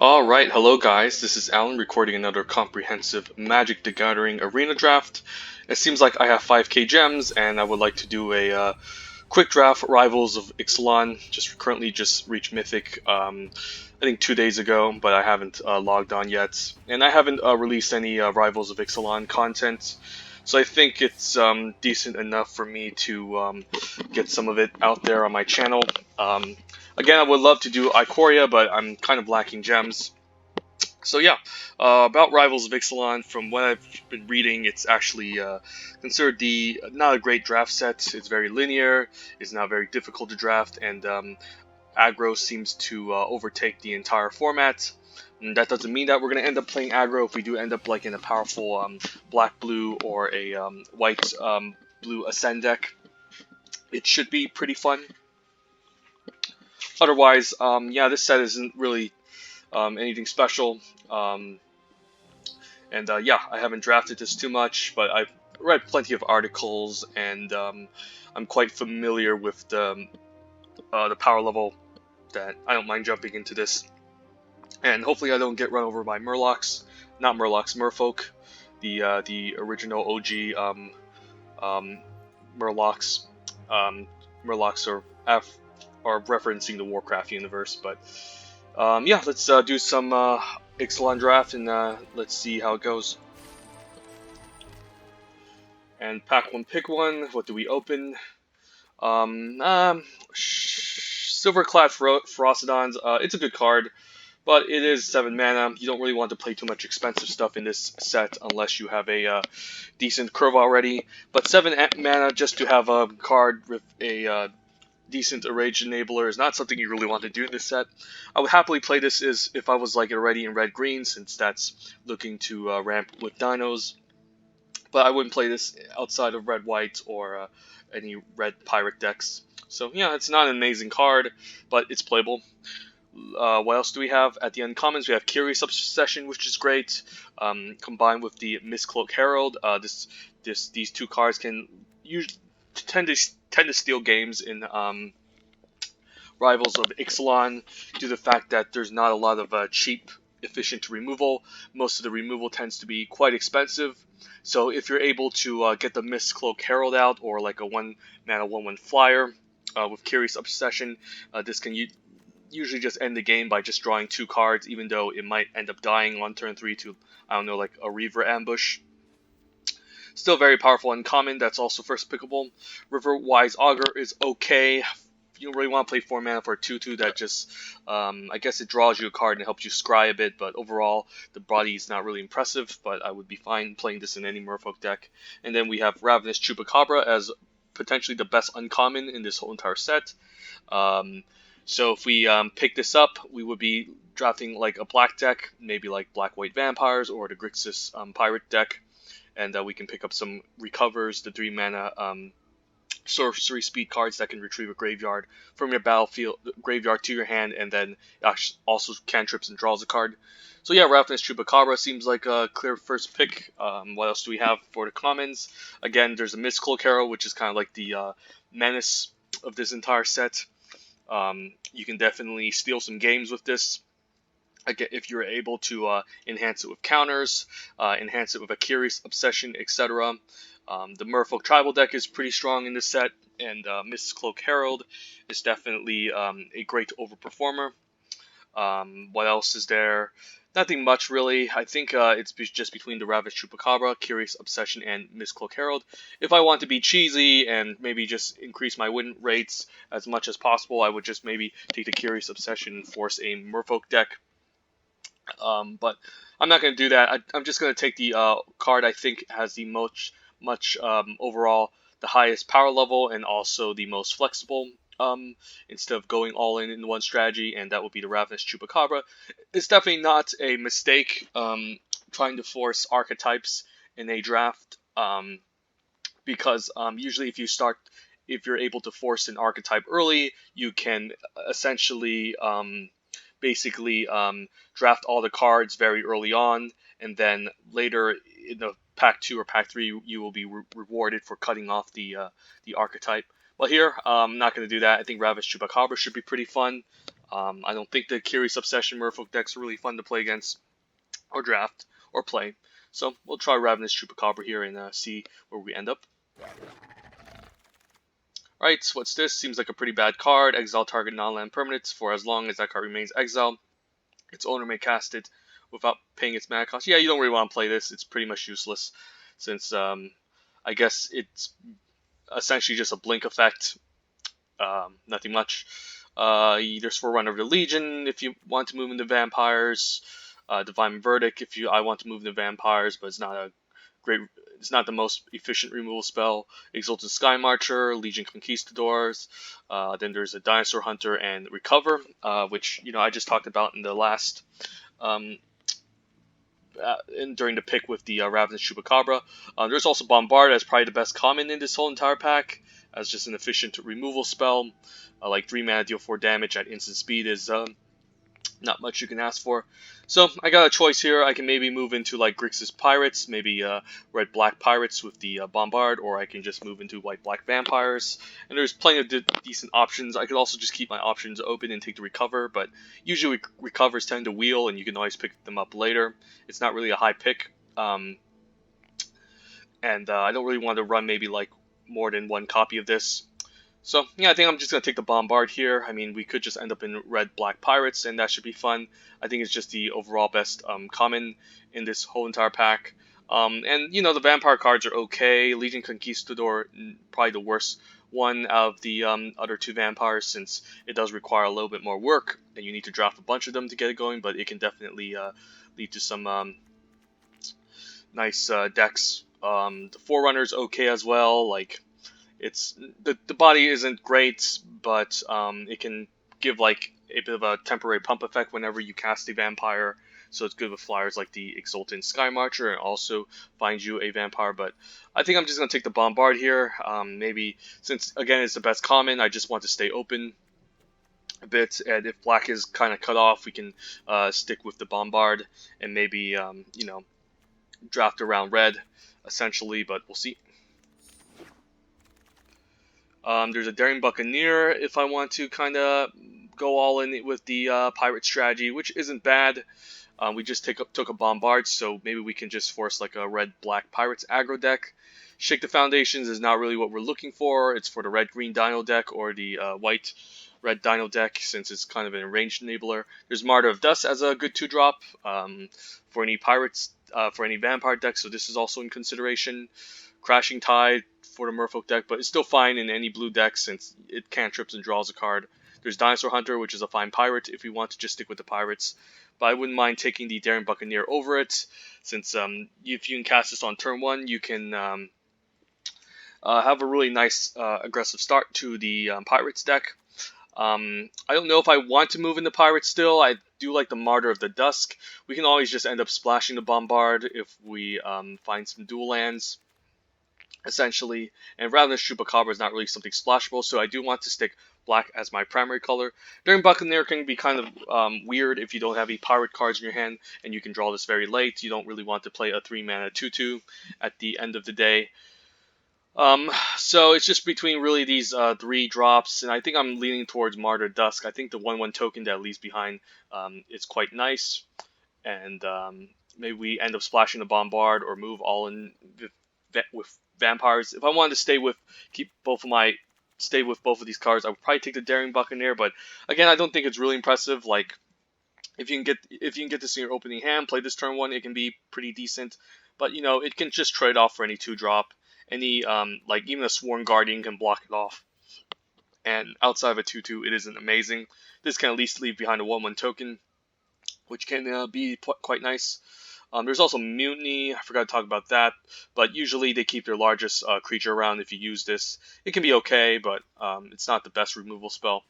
Alright, hello guys, this is Alan recording another comprehensive Magic the Gathering arena draft. It seems like I have 5k gems and I would like to do a quick draft Rivals of Ixalan. Currently just reached Mythic, I think 2 days ago, but I haven't logged on yet. And I haven't released any Rivals of Ixalan content, so I think it's decent enough for me to get some of it out there on my channel. Again, I would love to do Ikoria, but I'm kind of lacking gems. So yeah, about Rivals of Ixalan, from what I've been reading, it's actually considered not a great draft set. It's very linear, it's not very difficult to draft, and aggro seems to overtake the entire format. And that doesn't mean that we're going to end up playing aggro. If we do end up like in a powerful black-blue or a white-blue Ascend deck, it should be pretty fun. Otherwise, yeah, this set isn't really anything special. Yeah, I haven't drafted this too much, but I've read plenty of articles, and I'm quite familiar with the power level that I don't mind jumping into this. And hopefully I don't get run over by Murlocs. Not Murlocs, Merfolk. The original OG Murlocs. Murlocs are referencing the Warcraft universe, but yeah, let's do some Ixalan draft and let's see how it goes. And pack one, pick one. What do we open? Silverclad Ferocidons. It's a good card, but it is 7 mana. You don't really want to play too much expensive stuff in this set unless you have a decent curve already. But 7 mana just to have a card with a decent Rage Enabler is not something you really want to do in this set. I would happily play this if I was like already in red-green, since that's looking to ramp with dinos. But I wouldn't play this outside of red-white or any red pirate decks. So yeah, it's not an amazing card, but it's playable. What else do we have? At the uncommons, we have Curious Obsession, which is great. Combined with the Mistcloak Herald, these two cards can tend to steal games in Rivals of Ixalan due to the fact that there's not a lot of cheap, efficient removal. Most of the removal tends to be quite expensive. So if you're able to get the Mistcloak Herald out, or like a 1-mana 1/1 flyer with Curious Obsession, this can usually just end the game by just drawing 2 cards, even though it might end up dying on turn 3 to, I don't know, like a Reaver Ambush. Still very powerful uncommon, that's also first pickable. Riverwise Augur is okay. You don't really want to play 4 mana for a 2/2 that just, I guess it draws you a card and helps you scry a bit, but overall, the body is not really impressive, but I would be fine playing this in any Merfolk deck. And then we have Ravenous Chupacabra as potentially the best uncommon in this whole entire set. So if we pick this up, we would be drafting like a black deck, maybe like Black-White Vampires or the Grixis Pirate deck, and we can pick up some Recovers, the 3 mana sorcery speed cards that can retrieve a graveyard from your battlefield graveyard to your hand, and then also cantrips and draws a card. So yeah, Ravenous Chupacabra seems like a clear first pick. What else do we have for the commons? Again, there's a Mistcloak Herald, which is kind of like the menace of this entire set. You can definitely steal some games with this. Again, if you're able to enhance it with counters, enhance it with a Curious Obsession, etc. The Merfolk Tribal deck is pretty strong in this set, and Mistcloak Herald is definitely a great overperformer. What else is there? Nothing much really. I think it's just between the Ravenous Chupacabra, Curious Obsession, and Mistcloak Herald. If I want to be cheesy and maybe just increase my win rates as much as possible, I would just maybe take the Curious Obsession and force a Merfolk deck. But I'm not going to do that. I'm just going to take the card I think has the much overall the highest power level and also the most flexible, instead of going all in one strategy, and that would be the Ravenous Chupacabra. It's definitely not a mistake trying to force archetypes in a draft, because usually if you're able to force an archetype early, you can essentially basically draft all the cards very early on, and then later in the pack 2 or pack 3 you will be rewarded for cutting off the archetype. But here I'm not going to do that. I think Ravenous Chupacabra should be pretty fun. I don't think the Curious Obsession Merfolk deck's really fun to play against, or draft, or play. So we'll try Ravenous Chupacabra here and see where we end up. Alright, so what's this? Seems like a pretty bad card. Exile target non-land permanents for as long as that card remains exiled. Its owner may cast it without paying its mana cost. Yeah, you don't really want to play this. It's pretty much useless, since I guess it's essentially just a blink effect. Nothing much. There's Forerunner of the Legion if you want to move into vampires. Divine Verdict if I want to move into vampires, but it's not the most efficient removal spell. Exalted Sky Marcher, Legion Conquistadors. Then there's a Dinosaur Hunter and Recover, which I just talked about in the last during the pick with the Ravenous Chupacabra. There's also Bombard as probably the best common in this whole entire pack, as just an efficient removal spell. Like 3 mana, deal 4 damage at instant speed is not much you can ask for. So I got a choice here. I can maybe move into like Grixis Pirates, maybe red-black Pirates with the Bombard, or I can just move into white-black Vampires. And there's plenty of decent options. I could also just keep my options open and take the Recover, but usually Recovers tend to wheel, and you can always pick them up later. It's not really a high pick, and I don't really want to run maybe like more than one copy of this. So, yeah, I think I'm just going to take the Bombard here. I mean, we could just end up in red-black Pirates, and that should be fun. I think it's just the overall best common in this whole entire pack. And, the Vampire cards are okay. Legion Conquistador, probably the worst one out of the other 2 Vampires, since it does require a little bit more work, and you need to draft a bunch of them to get it going, but it can definitely lead to some nice decks. The Forerunner's okay as well, like... It's the body isn't great, but it can give like a bit of a temporary pump effect whenever you cast a vampire. So it's good with flyers like the Exultant Sky Marcher, and also finds you a vampire. But I think I'm just gonna take the Bombard here. Maybe since again it's the best common, I just want to stay open a bit. And if black is kind of cut off, we can stick with the Bombard and maybe draft around red essentially. But we'll see. There's a Daring Buccaneer if I want to kind of go all in with the pirate strategy, which isn't bad. We just took a Bombard, so maybe we can just force like a red-black Pirates aggro deck. Shake the Foundations is not really what we're looking for. It's for the red-green Dino deck or the white-red Dino deck, since it's kind of an ranged enabler. There's Martyr of Dust as a good 2-drop for any pirates, for any vampire deck, so this is also in consideration. Crashing Tide for the Merfolk deck, but it's still fine in any blue deck since it cantrips and draws a card. There's Dinosaur Hunter, which is a fine pirate if we want to just stick with the pirates. But I wouldn't mind taking the Daring Buccaneer over it, since if you can cast this on turn 1, you can have a really nice aggressive start to the pirates deck. I don't know if I want to move into pirates still. I do like the Martyr of the Dusk. We can always just end up splashing the Bombard if we find some dual lands, essentially, and Ravenous Chupacabra is not really something splashable, so I do want to stick black as my primary color. Daring Buccaneer can be kind of weird if you don't have any pirate cards in your hand, and you can draw this very late. You don't really want to play a 3-mana 2/2 at the end of the day. So it's just between really these 3 drops, and I think I'm leaning towards Martyr Dusk. I think the 1/1 token that leaves behind is quite nice, and maybe we end up splashing the Bombard or move all in with vampires. If I wanted to stay with both of these cards, I would probably take the Daring Buccaneer. But again, I don't think it's really impressive. Like if you can get this in your opening hand, play this turn 1, it can be pretty decent. But it can just trade off for any 2-drop. Any like even a Sworn Guardian can block it off. And outside of a 2/2, it isn't amazing. This can at least leave behind a 1/1 token, which can be quite nice. There's also Mutiny. I forgot to talk about that. But usually they keep their largest creature around if you use this. It can be okay, but it's not the best removal spell.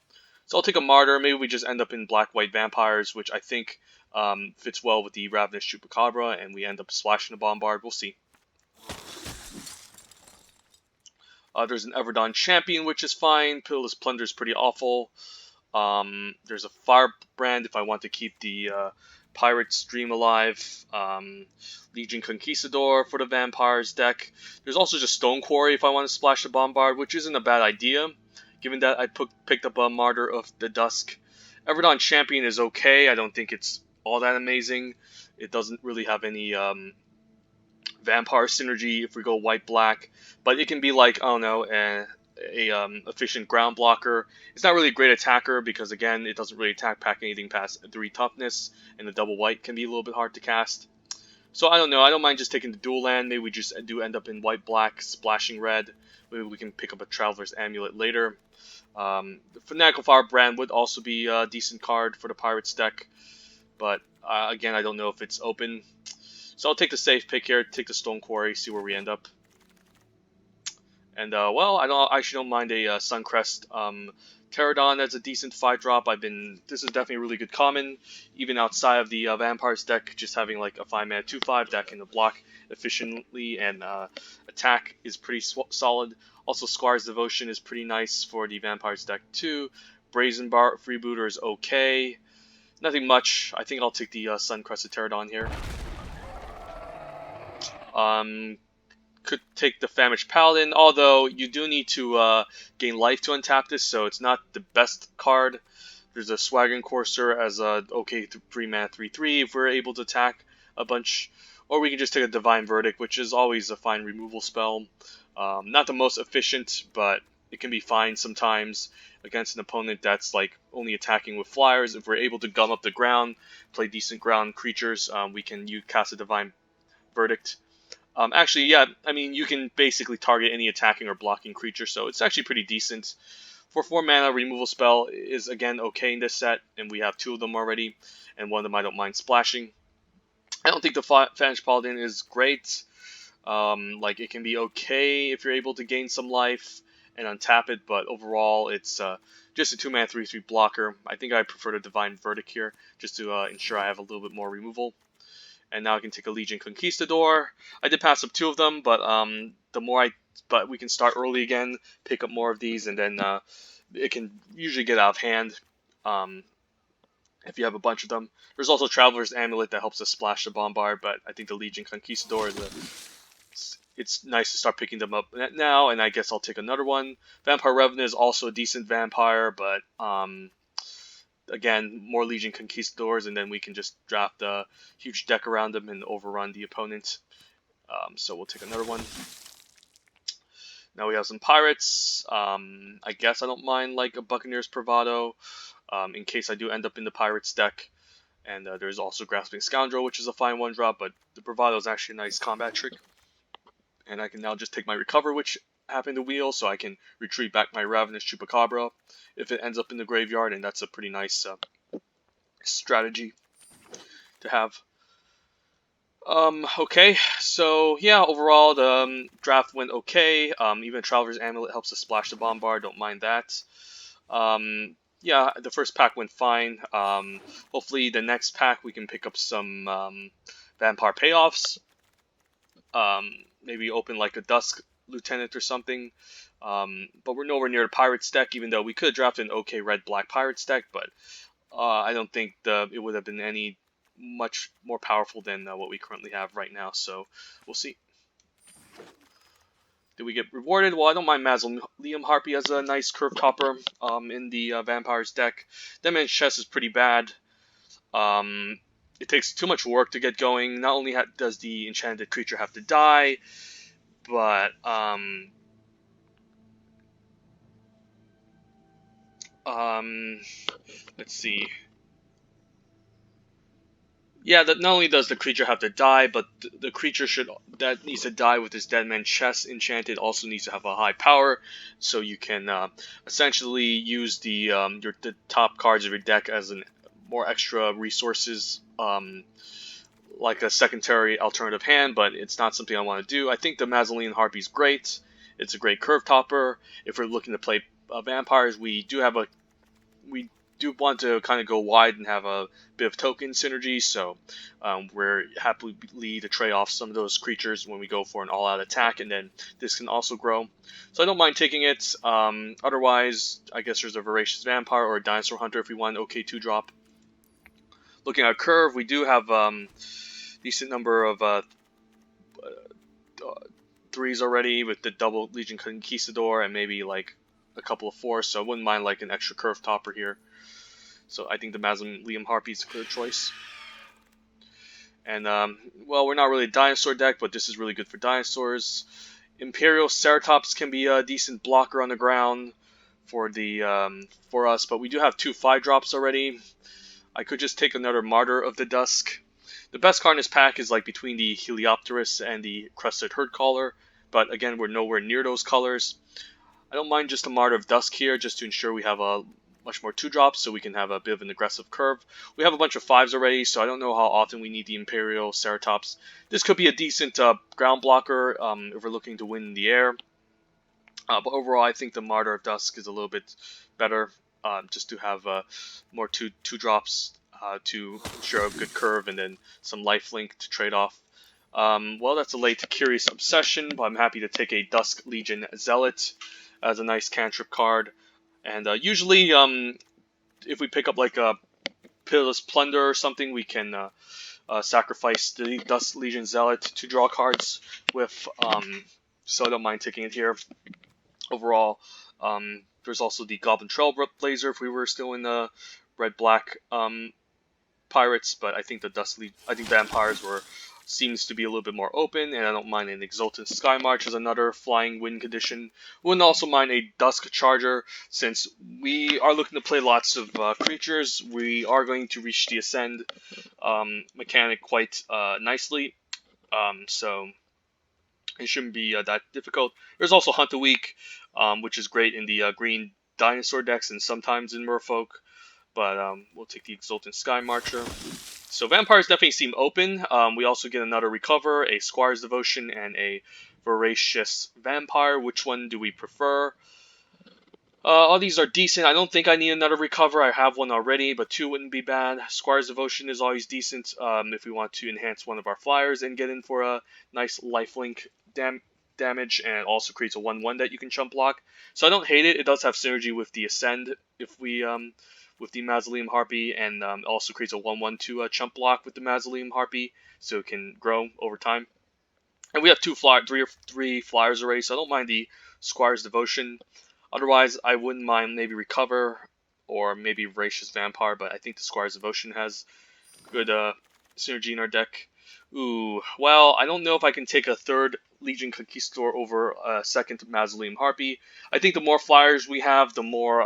So I'll take a Martyr. Maybe we just end up in black-white vampires, which I think fits well with the Ravenous Chupacabra, and we end up splashing the Bombard. We'll see. There's an Everdon Champion, which is fine. Pitiless Plunder is pretty awful. There's a Firebrand if I want to keep the Pirates Dream alive. Legion Conquistador for the Vampires deck. There's also just Stone Quarry if I want to splash the Bombard, which isn't a bad idea, given that I picked up a Martyr of the Dusk Everdon Champion is okay. I don't think it's all that amazing. It doesn't really have any vampire synergy if we go white black, but it can be like, I don't know, a efficient ground blocker. It's not really a great attacker because again it doesn't really attack pack anything past 3 toughness, and the double white can be a little bit hard to cast. So I don't know, I don't mind just taking the dual land. Maybe we just do end up in white black splashing red. Maybe we can pick up a Traveler's Amulet later. The Fanatical Firebrand would also be a decent card for the Pirates deck, but again, I don't know if it's open. So I'll take the safe pick here, take the Stone Quarry, see where we end up. And well, I actually don't mind a Suncrest Pterodon as a decent 5-drop. This is definitely a really good common, even outside of the Vampires deck. Just having like a 5-mana 2/5 that can block efficiently and attack is pretty solid. Also, Squire's Devotion is pretty nice for the Vampires deck too. Brazen Bar Freebooter is okay. Nothing much. I think I'll take the Suncrested Pterodon here. Could take the Famished Paladin, although you do need to gain life to untap this, so it's not the best card. There's a Swaggering Courser as a okay 3-mana 3/3 if we're able to attack a bunch, or we can just take a Divine Verdict, which is always a fine removal spell. Not the most efficient, but it can be fine sometimes against an opponent that's like only attacking with flyers. If we're able to gum up the ground, play decent ground creatures, we can cast a Divine Verdict. Actually, yeah, I mean, you can basically target any attacking or blocking creature, so it's actually pretty decent. For 4 mana, removal spell is, again, okay in this set, and we have 2 of them already, and one of them I don't mind splashing. I don't think the Famished Paladin is great. Like, it can be okay if you're able to gain some life and untap it, but overall, it's just a 2-mana 3/3 blocker. I think I prefer the Divine Verdict here, just to ensure I have a little bit more removal. And now I can take a Legion Conquistador. I did pass up 2 of them, but but we can start early again, pick up more of these, and then it can usually get out of hand if you have a bunch of them. There's also Traveler's Amulet that helps us splash the Bombard, but I think the Legion Conquistador it's nice to start picking them up now, and I guess I'll take another one. Vampire Revenant is also a decent vampire, but again, more Legion Conquistadors, and then we can just draft a huge deck around them and overrun the opponent. So we'll take another one. Now we have some Pirates. I guess I don't mind like a Buccaneer's Bravado in case I do end up in the Pirates deck. And there's also Grasping Scoundrel, which is a fine 1-drop, but the Bravado is actually a nice combat trick. And I can now just take my Recover, which happened to wheel, so I can retreat back my Ravenous Chupacabra if it ends up in the graveyard, and that's a pretty nice strategy to have. Okay, so yeah, overall the draft went okay. Even Traveler's Amulet helps us splash the Bombard, don't mind that. Yeah, the first pack went fine. Hopefully the next pack we can pick up some Vampire Payoffs. Maybe open like a Dusk Lieutenant or something. But we're nowhere near the Pirates deck, even though we could draft an okay red-black Pirates deck, but I don't think it would have been any much more powerful than what we currently have right now, so we'll see. Did we get rewarded? Well, I don't mind Mausoleum Harpy as a nice curve topper in the Vampires deck. Deadman's Chest is pretty bad. It takes too much work to get going. Not only does the enchanted creature have to die, but let's see. Yeah, that not only does the creature have to die, but the creature that needs to die with his Deadman's Chest enchanted also needs to have a high power, so you can essentially use the top cards of your deck as more extra resources, like a secondary alternative hand. But it's not something I want to do. I think the Mausoleum Harpy is great. It's a great curve topper. If we're looking to play vampires, we do want to kind of go wide and have a bit of token synergy, so we're happily to trade off some of those creatures when we go for an all-out attack, and then this can also grow. So I don't mind taking it. Otherwise, I guess there's a Voracious Vampire or a Dinosaur Hunter if we want an okay 2-drop. Looking at curve, we do have decent number of 3s already with the double Legion Conquistador and maybe like a couple of 4s, so I wouldn't mind like an extra curve topper here. So I think the Mausoleum Harpy is a clear choice. And, well, we're not really a dinosaur deck, but this is really good for dinosaurs. Imperial Ceratops can be a decent blocker on the ground for for us, but we do have 2 5-drops already. I could just take another Martyr of the Dusk. The best card in this pack is like between the Heliopterus and the Crested Herdcaller, but again, we're nowhere near those colors. I don't mind just a Martyr of Dusk here, just to ensure we have a much more 2-drops, so we can have a bit of an aggressive curve. We have a bunch of 5s already, so I don't know how often we need the Imperial Ceratops. This could be a decent ground blocker if we're looking to win in the air. But overall, I think the Martyr of Dusk is a little bit better, just to have more 2-drops to ensure a good curve, and then some lifelink to trade off. Well, that's a late Curious Obsession, but I'm happy to take a Dusk Legion Zealot as a nice cantrip card. And usually, if we pick up like a Pitiless Plunder or something, we can sacrifice the Dusk Legion Zealot to draw cards with, so I don't mind taking it here. Overall, there's also the Goblin Trailblazer if we were still in the red-black pirates, but I think I think vampires seems to be a little bit more open, and I don't mind an Exultant Sky March as another flying win condition. Wouldn't also mind a Dusk Charger, since we are looking to play lots of creatures. We are going to reach the Ascend mechanic quite nicely, so it shouldn't be that difficult. There's also Hunt a Week, which is great in the green dinosaur decks and sometimes in Merfolk, but we'll take the Exultant Sky Marcher. So vampires definitely seem open. We also get another Recover, a Squire's Devotion, and a Voracious Vampire. Which one do we prefer? All these are decent. I don't think I need another Recover. I have one already, but 2 wouldn't be bad. Squire's Devotion is always decent if we want to enhance one of our flyers and get in for a nice lifelink damage, and it also creates a 1/1 that you can chump block. So I don't hate it. It does have synergy with the Ascend if we with the Mausoleum Harpy, and also creates a 1/1 to chump block with the Mausoleum Harpy, so it can grow over time. And we have 3 flyers already, so I don't mind the Squire's Devotion. Otherwise, I wouldn't mind maybe Recover or maybe Voracious Vampire, but I think the Squire's Devotion has good synergy in our deck. Ooh, well, I don't know if I can take a 3rd Legion Conquistador over a 2nd Mausoleum Harpy. I think the more flyers we have, the more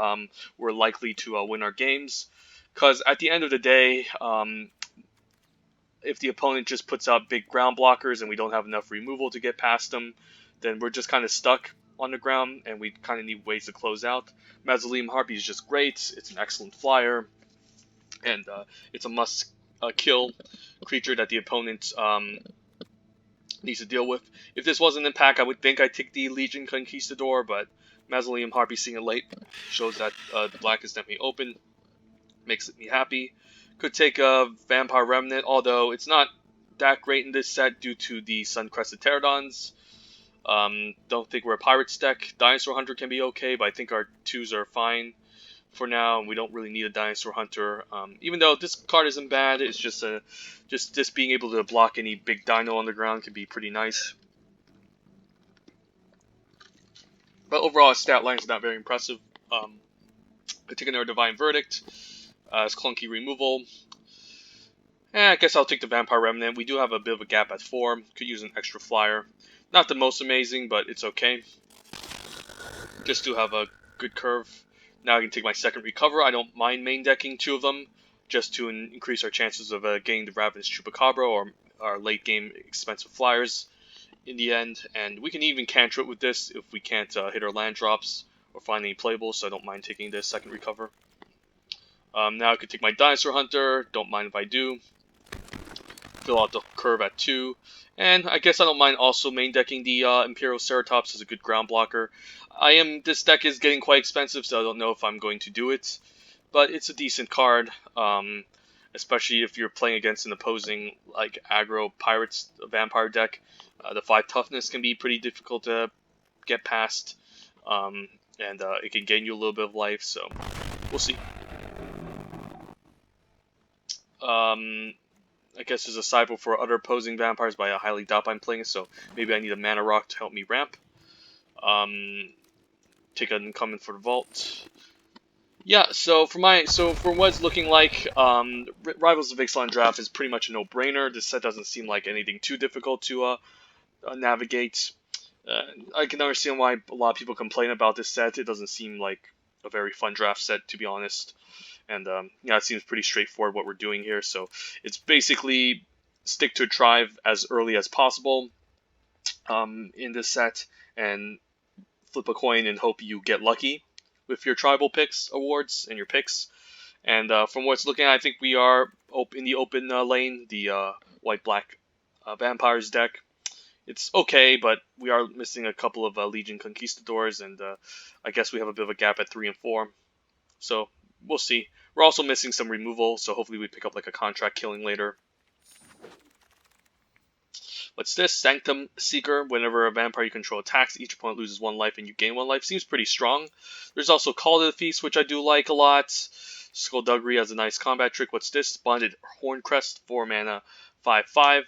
we're likely to win our games. Because at the end of the day, if the opponent just puts out big ground blockers and we don't have enough removal to get past them, then we're just kind of stuck on the ground, and we kind of need ways to close out. Mausoleum Harpy is just great. It's an excellent flyer, and it's a must-kill creature that the opponent needs to deal with. If this wasn't in pack, I would think I'd take the Legion Conquistador, but Mausoleum Harpy seeing it late shows that black is definitely open. Makes me happy. Could take a Vampire Remnant, although it's not that great in this set due to the Sun-Crested Pterodons. Don't think we're a Pirates deck. Dinosaur Hunter can be okay, but I think our 2s are fine for now, and we don't really need a Dinosaur Hunter. Even though this card isn't bad, it's just just being able to block any big dino on the ground can be pretty nice. But overall, his stat line is not very impressive. Could take another Divine Verdict as clunky removal. I guess I'll take the Vampire Remnant. We do have a bit of a gap at 4. Could use an extra flyer. Not the most amazing, but it's okay. Just to have a good curve. Now I can take my 2nd Recover. I don't mind main decking 2 of them, just to increase our chances of getting the Ravenous Chupacabra or our late game expensive flyers in the end. And we can even cantrip with this if we can't hit our land drops or find any playables, so I don't mind taking the 2nd Recover. Now I could take my Dinosaur Hunter. Don't mind if I do. Fill out the curve at 2. And I guess I don't mind also main decking the Imperial Ceratops as a good ground blocker. This deck is getting quite expensive, so I don't know if I'm going to do it. But it's a decent card, especially if you're playing against an opposing like aggro Pirates Vampire deck. The 5 toughness can be pretty difficult to get past, and it can gain you a little bit of life, so we'll see. I guess there's a sideboard for other opposing vampires, but I highly doubt I'm playing it, so maybe I need a mana rock to help me ramp. Take an Incumbent for the Vault. Yeah, for what it's looking like, Rivals of Ixalan draft is pretty much a no-brainer. This set doesn't seem like anything too difficult to navigate. Uh, I can understand why a lot of people complain about this set. It doesn't seem like a very fun draft set, to be honest. And yeah, it seems pretty straightforward what we're doing here. So it's basically stick to a tribe as early as possible in this set, and flip a coin and hope you get lucky with your tribal picks awards and your picks. And from what's looking at, I think we are in the open lane, the white-black vampires deck. It's okay, but we are missing a couple of Legion Conquistadors, and I guess we have a bit of a gap at 3 and 4. So we'll see. We're also missing some removal, so hopefully we pick up like a contract killing later. What's this? Sanctum Seeker. Whenever a vampire you control attacks, each opponent loses 1 life and you gain 1 life. Seems pretty strong. There's also Call to the Feast, which I do like a lot. Skullduggery has a nice combat trick. What's this? Bonded Horncrest, 4 mana, 5/5.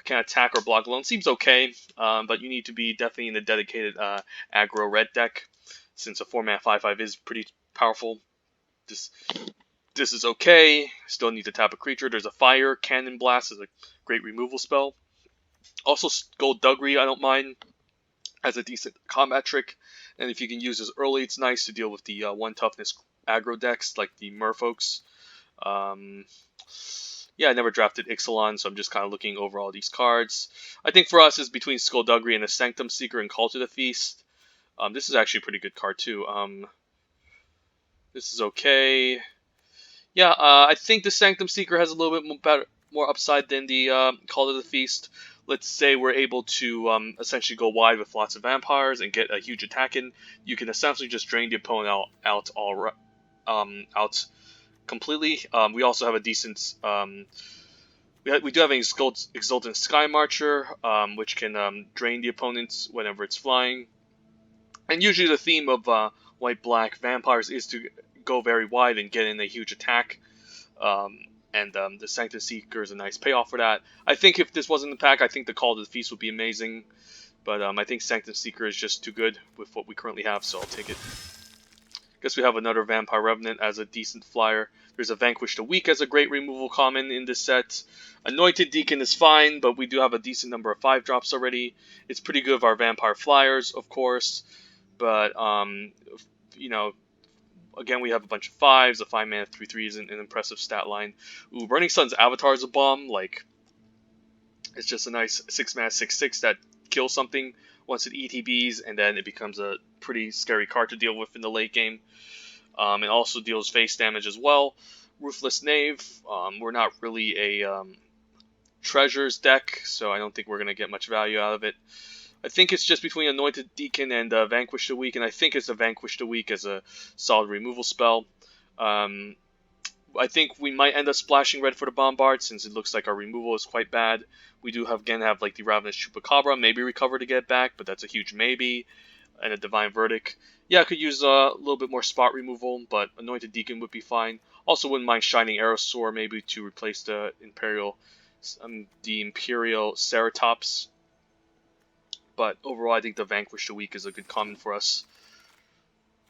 Can attack or block alone. Seems okay, but you need to be definitely in the dedicated aggro red deck, since a 4 mana 5/5 is pretty powerful. This is okay. Still need to tap a creature. There's a Fire Cannon Blast as a great removal spell. Also, Skullduggery, I don't mind, as a decent combat trick. And if you can use this early, it's nice to deal with the 1 toughness aggro decks, like the Merfolks. Yeah, I never drafted Ixalan, so I'm just kind of looking over all these cards. I think for us, it's between Skullduggery and the Sanctum Seeker and Call to the Feast. This is actually a pretty good card, too. This is okay. Yeah, I think the Sanctum Seeker has a little bit more upside than the Call to the Feast. Let's say we're able to essentially go wide with lots of vampires and get a huge attack in. You can essentially just drain the opponent out completely. We also have a decent. We do have an Exultant Sky Marcher, which can drain the opponents whenever it's flying. And usually the theme of white-black vampires is to go very wide and get in a huge attack. And the Sanctum Seeker is a nice payoff for that. I think if this wasn't in the pack, I think the Call to the Feast would be amazing. But I think Sanctum Seeker is just too good with what we currently have, so I'll take it. Guess we have another Vampire Revenant as a decent flyer. There's a Vanquish the Weak as a great removal common in this set. Anointed Deacon is fine, but we do have a decent number of 5-drops already. It's pretty good with our Vampire Flyers, of course. But, you know, again, we have a bunch of 5s. A 5-mana 3/3 is an impressive stat line. Ooh, Burning Sun's Avatar is a bomb. Like, it's just a nice 6-mana 6/6 that kills something once it ETBs, and then it becomes a pretty scary card to deal with in the late game. It also deals face damage as well. Ruthless Knave. We're not really a treasures deck, so I don't think we're going to get much value out of it. I think it's just between Anointed Deacon and Vanquish the Weak, and I think it's a Vanquish the Weak as a solid removal spell. I think we might end up splashing red for the Bombard, since it looks like our removal is quite bad. We do have like the Ravenous Chupacabra, maybe recover to get back, but that's a huge maybe. And a Divine Verdict. Yeah, I could use a little bit more spot removal, but Anointed Deacon would be fine. Also wouldn't mind Shining Aerosaur maybe to replace the Imperial Ceratops. But overall, I think the Vanquish the Weak is a good common for us.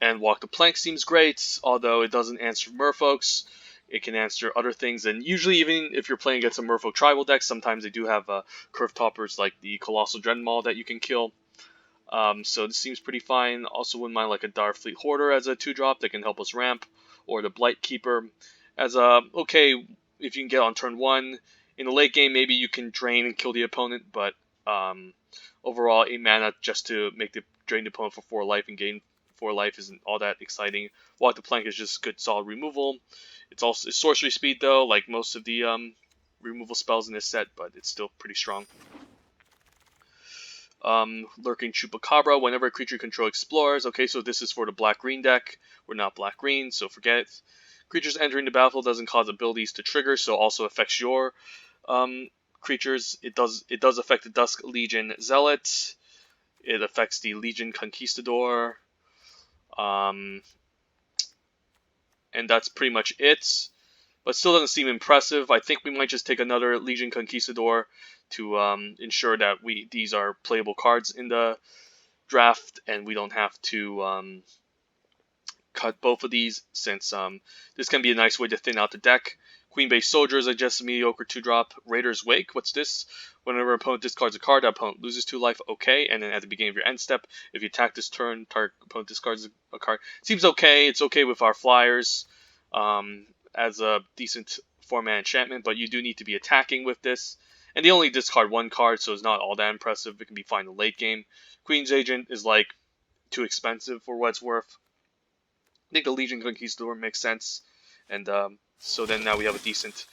And Walk the Plank seems great, although it doesn't answer Merfolks. It can answer other things, and usually even if you're playing against a Merfolk tribal deck, sometimes they do have curve toppers like the Colossal Dreadmaw that you can kill. So this seems pretty fine. Also wouldn't mind like a Direfleet Hoarder as a 2-drop that can help us ramp, or the Blight Keeper as a, okay, if you can get on turn 1. In the late game, maybe you can drain and kill the opponent, but overall, 8 mana just to make the drain the opponent for 4 life and gain 4 life isn't all that exciting. Walk the Plank is just good solid removal. It's sorcery speed though, like most of the removal spells in this set, but it's still pretty strong. Lurking Chupacabra, whenever a creature you control explores. Okay, so this is for the black-green deck. We're not black-green, so forget it. Creatures entering the battlefield doesn't cause abilities to trigger, so also affects your creatures. It does affect the Dusk Legion Zealot. It affects the Legion Conquistador. And that's pretty much it. But still doesn't seem impressive. I think we might just take another Legion Conquistador to ensure that these are playable cards in the draft, and we don't have to cut both of these since this can be a nice way to thin out the deck. Queen Base Soldiers are just a mediocre 2-drop. Raider's Wake, what's this? Whenever an opponent discards a card, that opponent loses 2 life, okay. And then at the beginning of your end step, if you attack this turn, target opponent discards a card. Seems okay. It's okay with our flyers as a decent 4-mana enchantment, but you do need to be attacking with this. And they only discard 1 card, so it's not all that impressive. It can be fine in the late game. Queen's Agent is like too expensive for what it's worth. I think the Legion Conquistador makes sense. And so then now we have a decent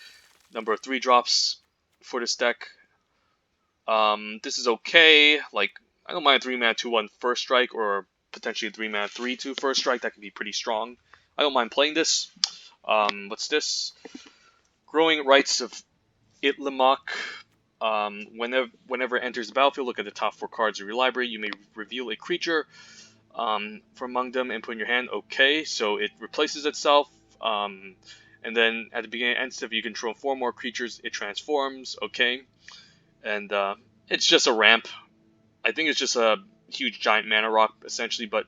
number of 3-drops for this deck. This is okay. Like, I don't mind a 3-mana 2/1 first strike, or potentially a 3-mana 3/2 first strike. That can be pretty strong. I don't mind playing this. What's this? Growing Rights of Itlamok. Whenever it enters the battlefield, look at the top 4 cards of your library. You may reveal a creature from among them and put in your hand. Okay, so it replaces itself. And then at the beginning and end step, you control 4 more creatures. It transforms. Okay, and it's just a ramp. I think it's just a huge giant mana rock essentially, but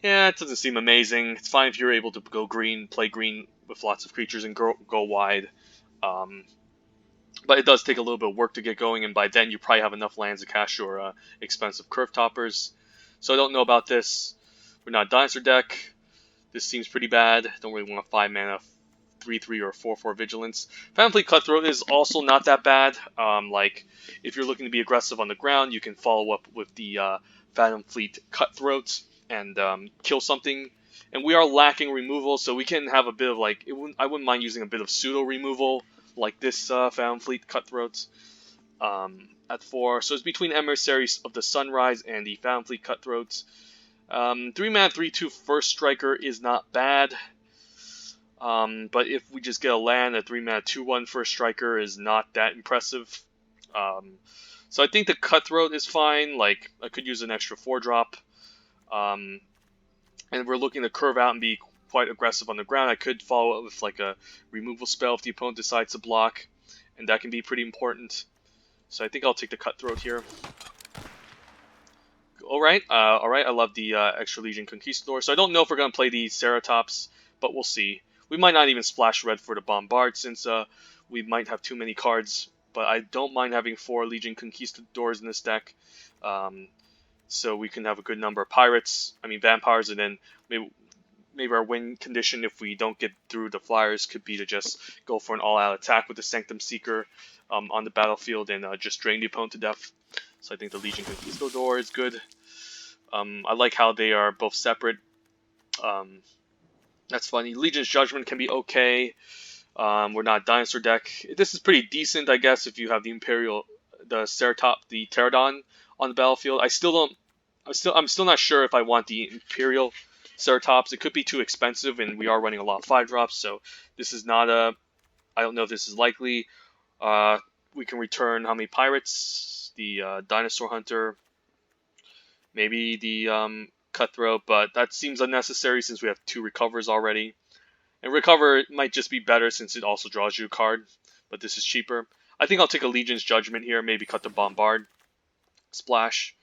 yeah, it doesn't seem amazing. It's fine if you're able to go green, play green with lots of creatures and go wide. But it does take a little bit of work to get going, and by then you probably have enough lands to cast your expensive curve toppers. So I don't know about this. We're not a dinosaur deck. This seems pretty bad. Don't really want a 5-mana 3/3 or 4/4 vigilance. Phantom Fleet Cutthroat is also not that bad. Like, if you're looking to be aggressive on the ground, you can follow up with the Phantom Fleet Cutthroat and kill something. And we are lacking removal, so we can have a bit of like, I wouldn't mind using a bit of pseudo removal, like this Phantom Fleet Cutthroat at 4. So it's between Emissaries of the Sunrise and the Phantom Fleet Cutthroat. 3-mana 3/2 first striker is not bad. But if we just get a land, a 3-mana 2/1 first striker is not that impressive. So I think the Cutthroat is fine. Like, I could use an extra 4-drop. And we're looking to curve out and be quite aggressive on the ground. I could follow up with like a removal spell if the opponent decides to block, and that can be pretty important. So I think I'll take the Cutthroat here. Alright, I love the extra Legion Conquistador. So I don't know if we're going to play the Ceratops, but we'll see. We might not even splash red for the Bombard, since we might have too many cards. But I don't mind having 4 Legion Conquistadors in this deck. So we can have a good number of vampires, and then maybe our win condition, if we don't get through the flyers, could be to just go for an all-out attack with the Sanctum Seeker on the battlefield and just drain the opponent to death. So I think the Legion Conquistador is good. I like how they are both separate. That's funny. Legion's Judgment can be okay. We're not a dinosaur deck. This is pretty decent, I guess, if you have the the Pterodon on the battlefield. I'm still not sure if I want the Imperial Ceratops. It could be too expensive, and we are running a lot of 5-drops, so this is not a... I don't know if this is likely. We can return how many pirates? The Dinosaur Hunter. Maybe the Cutthroat, but that seems unnecessary since we have 2 Recovers already. And Recover might just be better since it also draws you a card, but this is cheaper. I think I'll take a Legion's Judgment here, maybe cut the Bombard. Splash.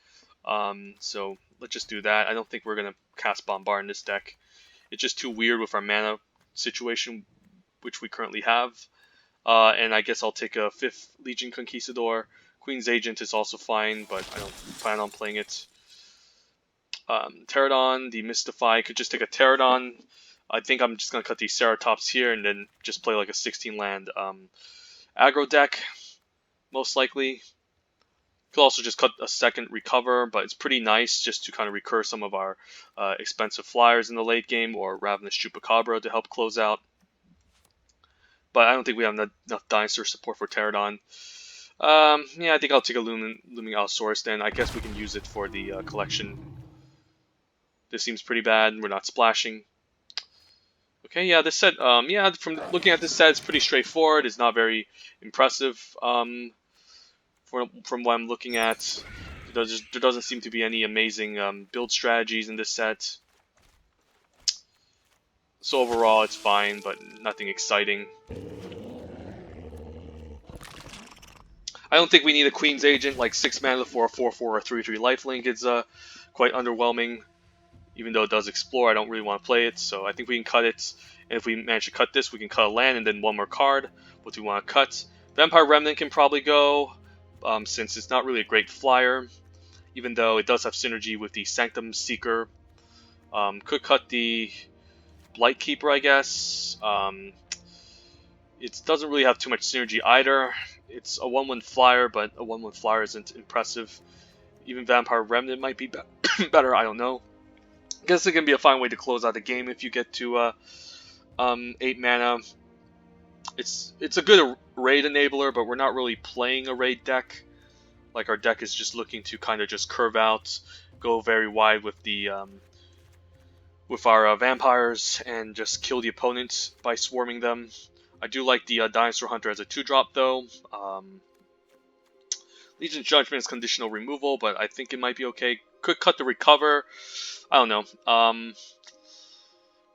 So let's just do that. I don't think we're going to cast Bombard in this deck. It's just too weird with our mana situation, which we currently have. And I guess I'll take a 5th Legion Conquistador. Queen's Agent is also fine, but I don't plan on playing it. Pterodon, Demystify, could just take a Pterodon. I think I'm just going to cut these Ceratops here and then just play like a 16-land aggro deck, most likely. Could also just cut a 2nd Recover, but it's pretty nice just to kind of recur some of our expensive flyers in the late game, or Ravenous Chupacabra to help close out. But I don't think we have enough dinosaur support for Pterodon. Yeah, I think I'll take a Looming Allosaurus then. I guess we can use it for the collection. This seems pretty bad. We're not splashing. Okay, yeah, this set, yeah, from looking at this set, it's pretty straightforward. It's not very impressive. From what I'm looking at, there doesn't seem to be any amazing build strategies in this set. So overall, it's fine, but nothing exciting. I don't think we need a Queen's Agent, like 6 mana for a 4/4 or 3/3 lifelink. It's quite underwhelming. Even though it does explore, I don't really want to play it, so I think we can cut it. And if we manage to cut this, we can cut a land and then one more card. What do we want to cut? Vampire Remnant can probably go, since it's not really a great flyer, even though it does have synergy with the Sanctum Seeker. Could cut the Blight Keeper, I guess. It doesn't really have too much synergy either. It's a 1/1 flyer, but a 1/1 flyer isn't impressive. Even Vampire Remnant might be better, I don't know. I guess it can be a fine way to close out the game if you get to 8 mana. It's a good raid enabler, but we're not really playing a raid deck. Like, our deck is just looking to kind of just curve out, go very wide with the with our vampires, and just kill the opponents by swarming them. I do like the Dinosaur Hunter as a 2-drop though. Legion's Judgment is conditional removal, but I think it might be okay. Could cut the Recover. I don't know.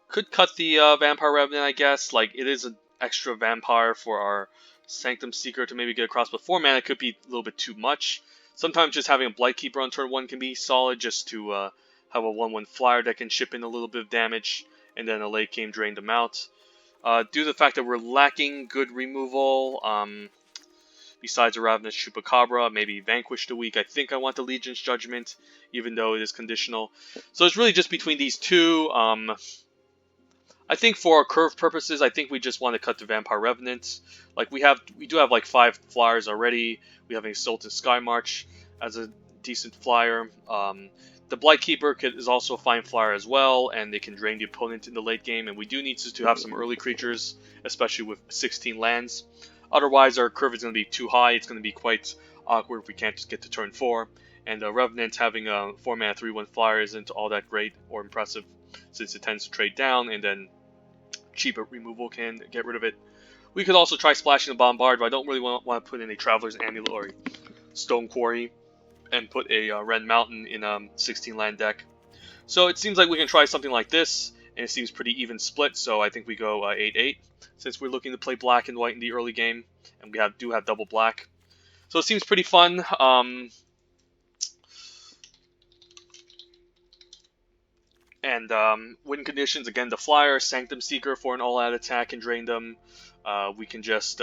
Could cut the Vampire Revenant, I guess. Like, it is an extra vampire for our Sanctum Seeker to maybe get across, but 4 mana could be a little bit too much. Sometimes just having a Blight Keeper on turn 1 can be solid, just to have a 1/1 flyer that can chip in a little bit of damage, and then a late game drain them out. Due to the fact that we're lacking good removal, besides a Ravenous Chupacabra, maybe Vanquish the Weak, I think I want the Legion's Judgment, even though it is conditional. So it's really just between these two. I think for our curve purposes, I think we just want to cut the Vampire Revenant. Like, we do have like 5 flyers already. We have an Exalted Skymarch as a decent flyer. The Blight Keeper is also a fine flyer as well, and they can drain the opponent in the late game. And we do need to have some early creatures, especially with 16 lands. Otherwise, our curve is going to be too high. It's going to be quite awkward if we can't just get to turn 4. And Revenant having a 4-mana 3/1 flyer isn't all that great or impressive, since it tends to trade down, and then cheaper removal can get rid of it. We could also try splashing the Bombard, but I don't really want to put in a Traveler's Amulet or a Stone Quarry and put a Red Mountain in a 16 land deck. So it seems like we can try something like this, and it seems pretty even split, so I think we go 8-8, since we're looking to play black and white in the early game, and we do have double black. So it seems pretty fun. Win conditions, again, the flyer, Sanctum Seeker for an all-out attack and drain them. We can just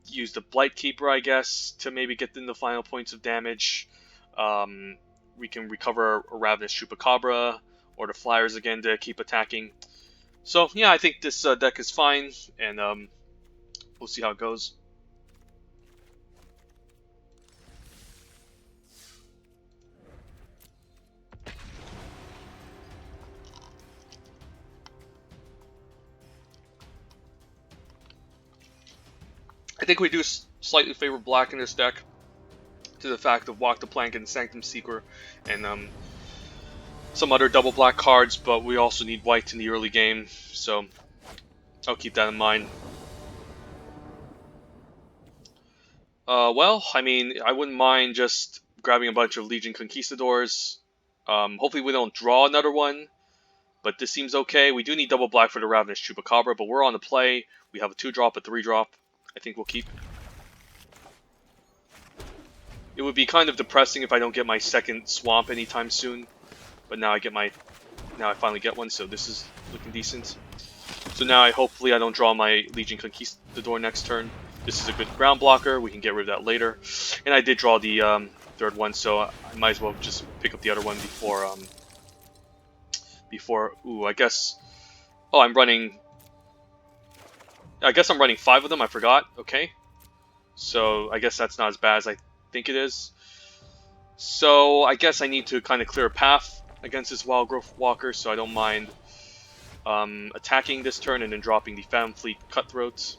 use the Blight Keeper, I guess, to maybe get them the final points of damage. We can recover a Ravenous Chupacabra, or the flyers again to keep attacking. So yeah, I think this deck is fine, and we'll see how it goes. I think we do slightly favor black in this deck, to the fact of Walk the Plank and Sanctum Seeker, and some other double black cards, but we also need white in the early game, so I'll keep that in mind. Well, I mean, I wouldn't mind just grabbing a bunch of Legion Conquistadors. Hopefully we don't draw another one, but this seems okay. We do need double black for the Ravenous Chupacabra, but we're on the play. We have a 2-drop, a 3-drop. I think we'll keep. It would be kind of depressing if I don't get my second swamp anytime soon, but now I finally get one, so this is looking decent. So now hopefully I don't draw my Legion Conquistador next turn. This is a good ground blocker. We can get rid of that later. And I did draw the third one, so I might as well just pick up the other one before. Ooh, I guess. Oh, I guess I'm running 5 of them, I forgot. Okay. So I guess that's not as bad as I think it is. So I guess I need to kind of clear a path against this Wild Growth Walker, so I don't mind attacking this turn and then dropping the Phantom Fleet Cutthroats.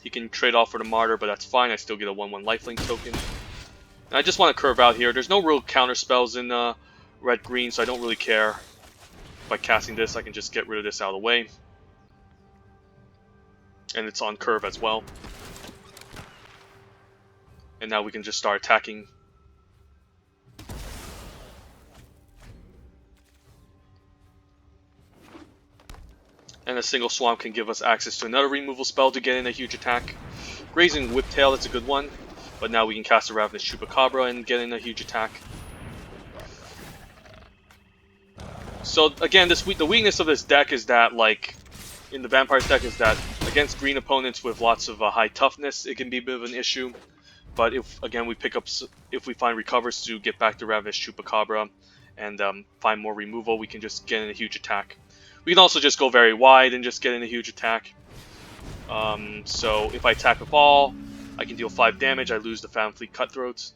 He can trade off for the Martyr, but that's fine. I still get a 1/1 lifelink token. And I just want to curve out here. There's no real counter spells in red-green, so I don't really care. By casting this, I can just get rid of this out of the way. And it's on curve as well. And now we can just start attacking. And a single swamp can give us access to another removal spell to get in a huge attack. Grazing Whiptail, that's a good one. But now we can cast a Ravenous Chupacabra and get in a huge attack. So again, the weakness of this deck is that, like, in the Vampire's deck, is that against green opponents with lots of high toughness, it can be a bit of an issue. But if, again, if we find recovers to get back to Ravenous Chupacabra and find more removal, we can just get in a huge attack. We can also just go very wide and just get in a huge attack. So if I attack with all, I can deal 5 damage, I lose the Phantom Fleet Cutthroats.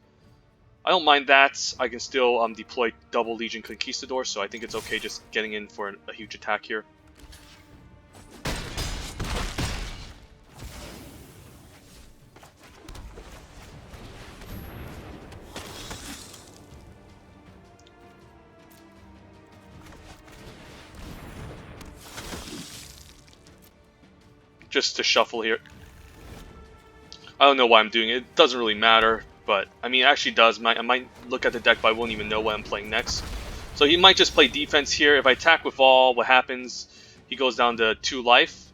I don't mind that. I can still deploy double Legion Conquistador, so I think it's okay just getting in for a huge attack here. Just to shuffle here. I don't know why I'm doing it. It doesn't really matter, but I mean, it actually does. I might look at the deck, but I won't even know what I'm playing next. So he might just play defense here. If I attack with all, what happens? He goes down to 2 life.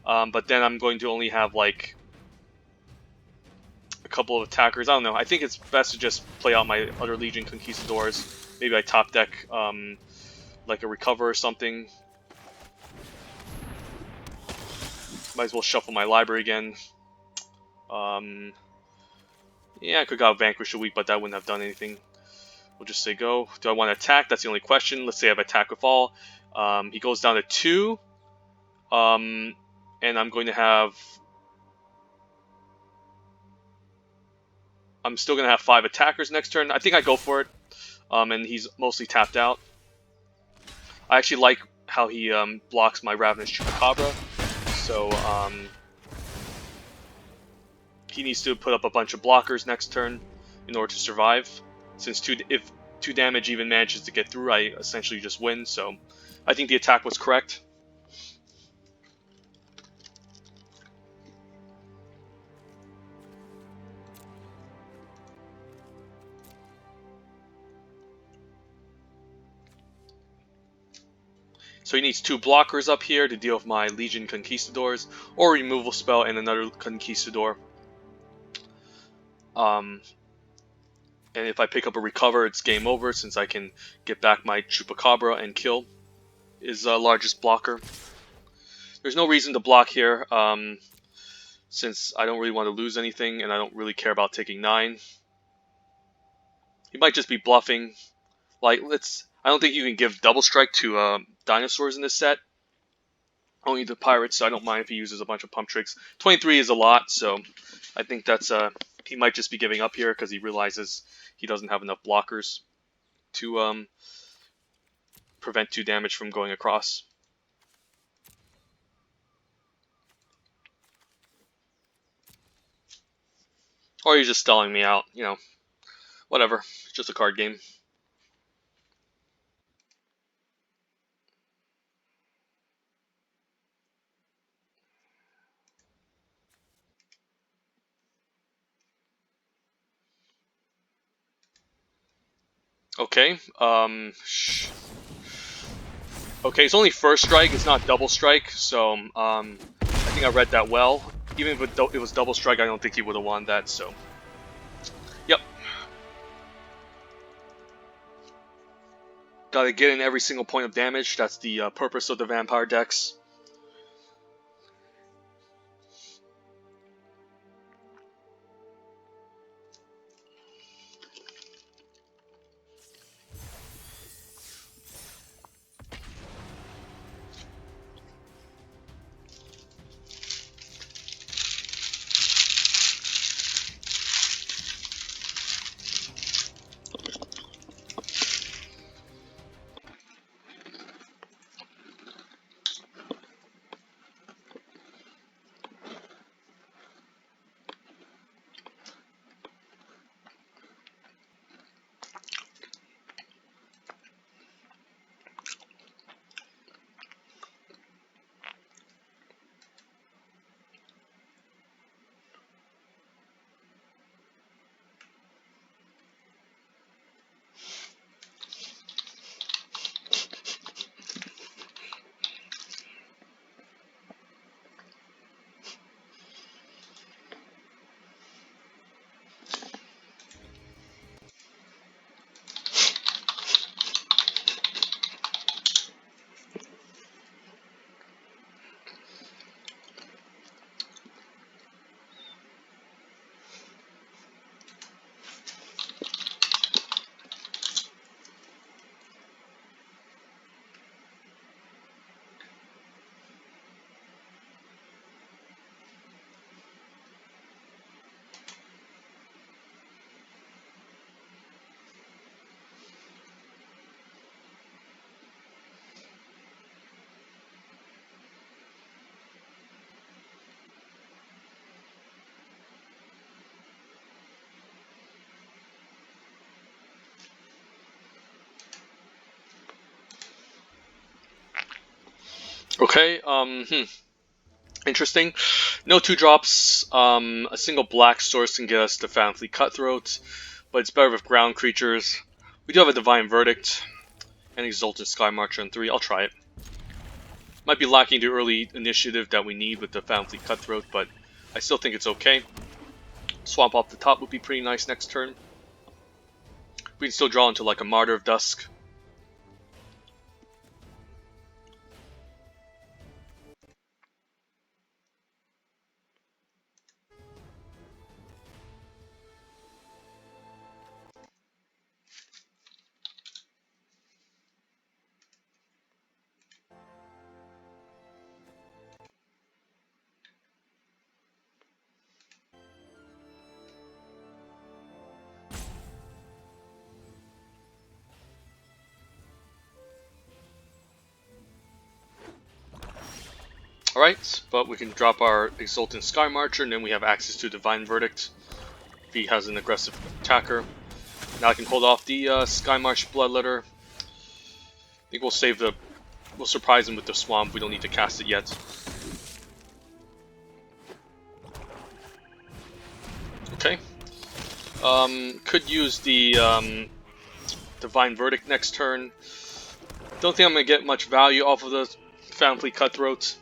But then I'm going to only have like a couple of attackers. I don't know. I think it's best to just play out my other Legion Conquistadors. Maybe I top deck like a Recover or something. Might as well shuffle my library again. Yeah, I could have got Vanquish a week, but that wouldn't have done anything. We'll just say go. Do I want to attack? That's the only question. Let's say I have attack with all. He goes down to 2. And I'm going to have... I'm still going to have 5 attackers next turn. I think I go for it. And he's mostly tapped out. I actually like how he blocks my Ravenous Chupacabra. So, he needs to put up a bunch of blockers next turn in order to survive. Since if 2 damage even manages to get through, I essentially just win. So I think the attack was correct. So he needs 2 blockers up here to deal with my Legion Conquistadors, or a removal spell and another Conquistador. And if I pick up a Recover, it's game over, since I can get back my Chupacabra and kill his largest blocker. There's no reason to block here, since I don't really want to lose anything, and I don't really care about taking 9. He might just be bluffing. Like, I don't think you can give Double Strike to dinosaurs in this set. Only the pirates, so I don't mind if he uses a bunch of pump tricks. 23 is a lot, so I think that's he might just be giving up here because he realizes he doesn't have enough blockers to prevent 2 damage from going across. Or he's just stalling me out, you know. Whatever, it's just a card game. Okay, okay, it's only first strike, it's not double strike, so I think I read that well. Even if it was double strike, I don't think he would have won that, so... Yep. Gotta get in every single point of damage, that's the purpose of the Vampire decks. Okay, interesting. No 2 drops. A single black source can get us the Phantom Fleet Cutthroat, but it's better with ground creatures. We do have a Divine Verdict and Exalted Sky Marcher on 3. I'll try it. Might be lacking the early initiative that we need with the Phantom Fleet Cutthroat, but I still think it's okay. Swamp off the top would be pretty nice next turn. We can still draw into like a Martyr of Dusk. Alright, but we can drop our Exultant Sky Marcher, and then we have access to Divine Verdict if he has an aggressive attacker. Now I can hold off the Sky March Bloodletter. I think we'll surprise him with the Swamp. We don't need to cast it yet. Okay. Could use the Divine Verdict next turn. Don't think I'm gonna get much value off of the Phantom Fleet Cutthroat.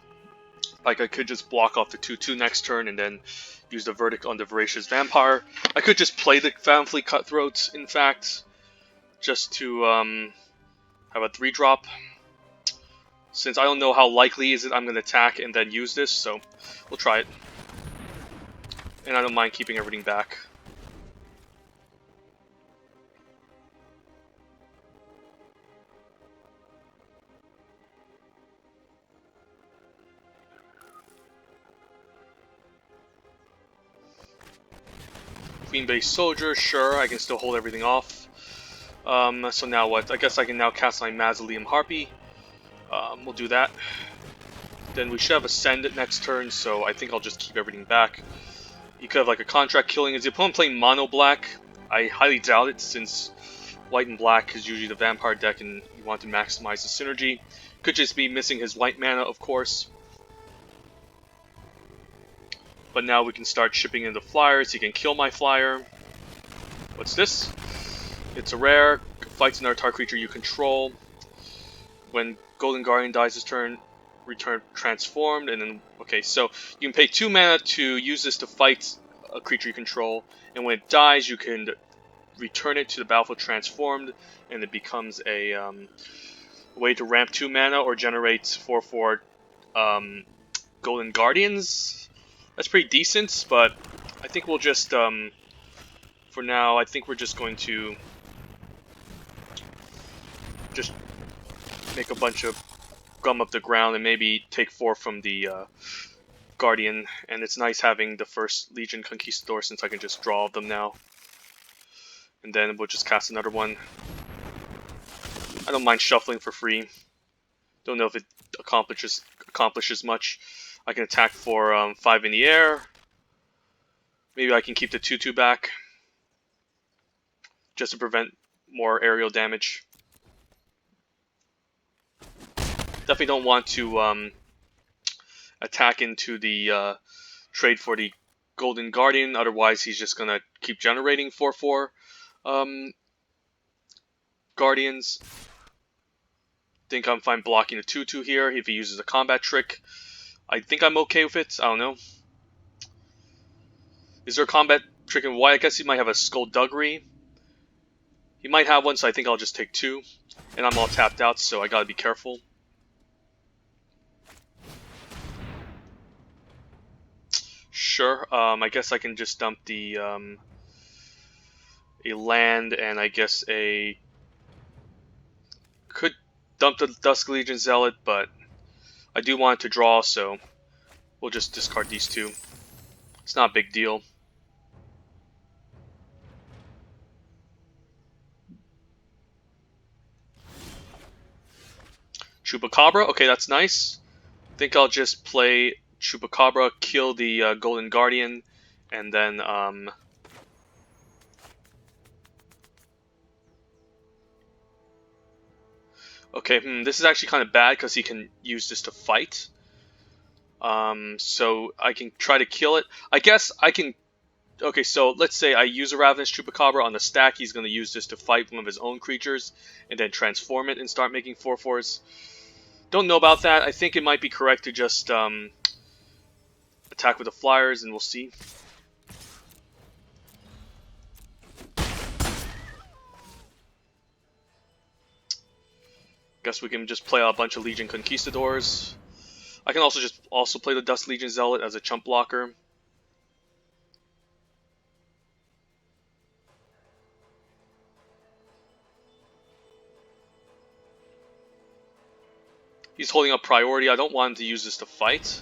Like, I could just block off the 2/2 next turn and then use the Verdict on the Voracious Vampire. I could just play the Phantom Fleet Cutthroat, in fact, just to have a 3-drop. Since I don't know how likely is it I'm going to attack and then use this, so we'll try it. And I don't mind keeping everything back. Queen-based soldier, sure, I can still hold everything off. So now what? I guess I can now cast my Mausoleum Harpy. We'll do that. Then we should have Ascend next turn, so I think I'll just keep everything back. You could have like a contract killing. Is the opponent playing mono black? I highly doubt it, since white and black is usually the vampire deck and you want to maximize the synergy. Could just be missing his white mana, of course. But now we can start shipping in the flyers. He can kill my flyer. What's this? It's a rare. Fights another target creature you control. When Golden Guardian dies this turn, return transformed. And then, okay, so you can pay 2 mana to use this to fight a creature you control. And when it dies, you can return it to the battlefield transformed. And it becomes a way to ramp 2 mana or generate 4/4 Golden Guardians. That's pretty decent, but I think we'll just, for now, I think we're just going to just make a bunch of gum up the ground and maybe take 4 from the Guardian. And it's nice having the first Legion Conquistador, since I can just draw them now. And then we'll just cast another one. I don't mind shuffling for free. Don't know if it accomplishes much. I can attack for 5 in the air. Maybe I can keep the 2/2 back, just to prevent more aerial damage. Definitely don't want to attack into the trade for the Golden Guardian, otherwise he's just going to keep generating 4/4 Guardians. Think I'm fine blocking the 2/2 here if he uses a combat trick. I think I'm okay with it. I don't know. Is there a combat trick in white? I guess he might have a Skullduggery. He might have one, so I think I'll just take 2. And I'm all tapped out, so I gotta be careful. Sure. I guess I can just dump the a land, and I guess could dump the Dusk Legion Zealot, but I do want to draw, so we'll just discard these 2. It's not a big deal. Chupacabra, okay, that's nice. I think I'll just play Chupacabra, kill the Golden Guardian, and then Okay, this is actually kind of bad because he can use this to fight. So I can try to kill it. I guess I can. Okay, so let's say I use a Ravenous Chupacabra on the stack. He's going to use this to fight one of his own creatures and then transform it and start making 4/4s. Don't know about that. I think it might be correct to just attack with the flyers, and we'll see. Guess we can just play out a bunch of Legion Conquistadors. I can also play the Dust Legion Zealot as a chump blocker. He's holding up priority. I don't want him to use this to fight.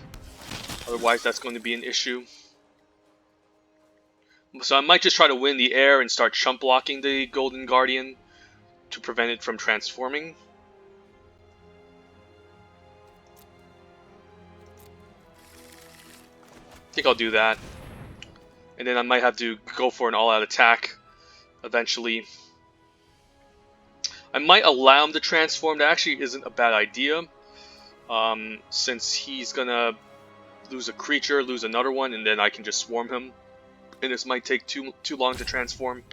Otherwise, that's going to be an issue. So I might just try to win the air and start chump blocking the Golden Guardian to prevent it from transforming. I think I'll do that. And then I might have to go for an all-out attack eventually. I might allow him to transform. That actually isn't a bad idea. Since he's gonna lose a creature, lose another one, and then I can just swarm him. And this might take too long to transform.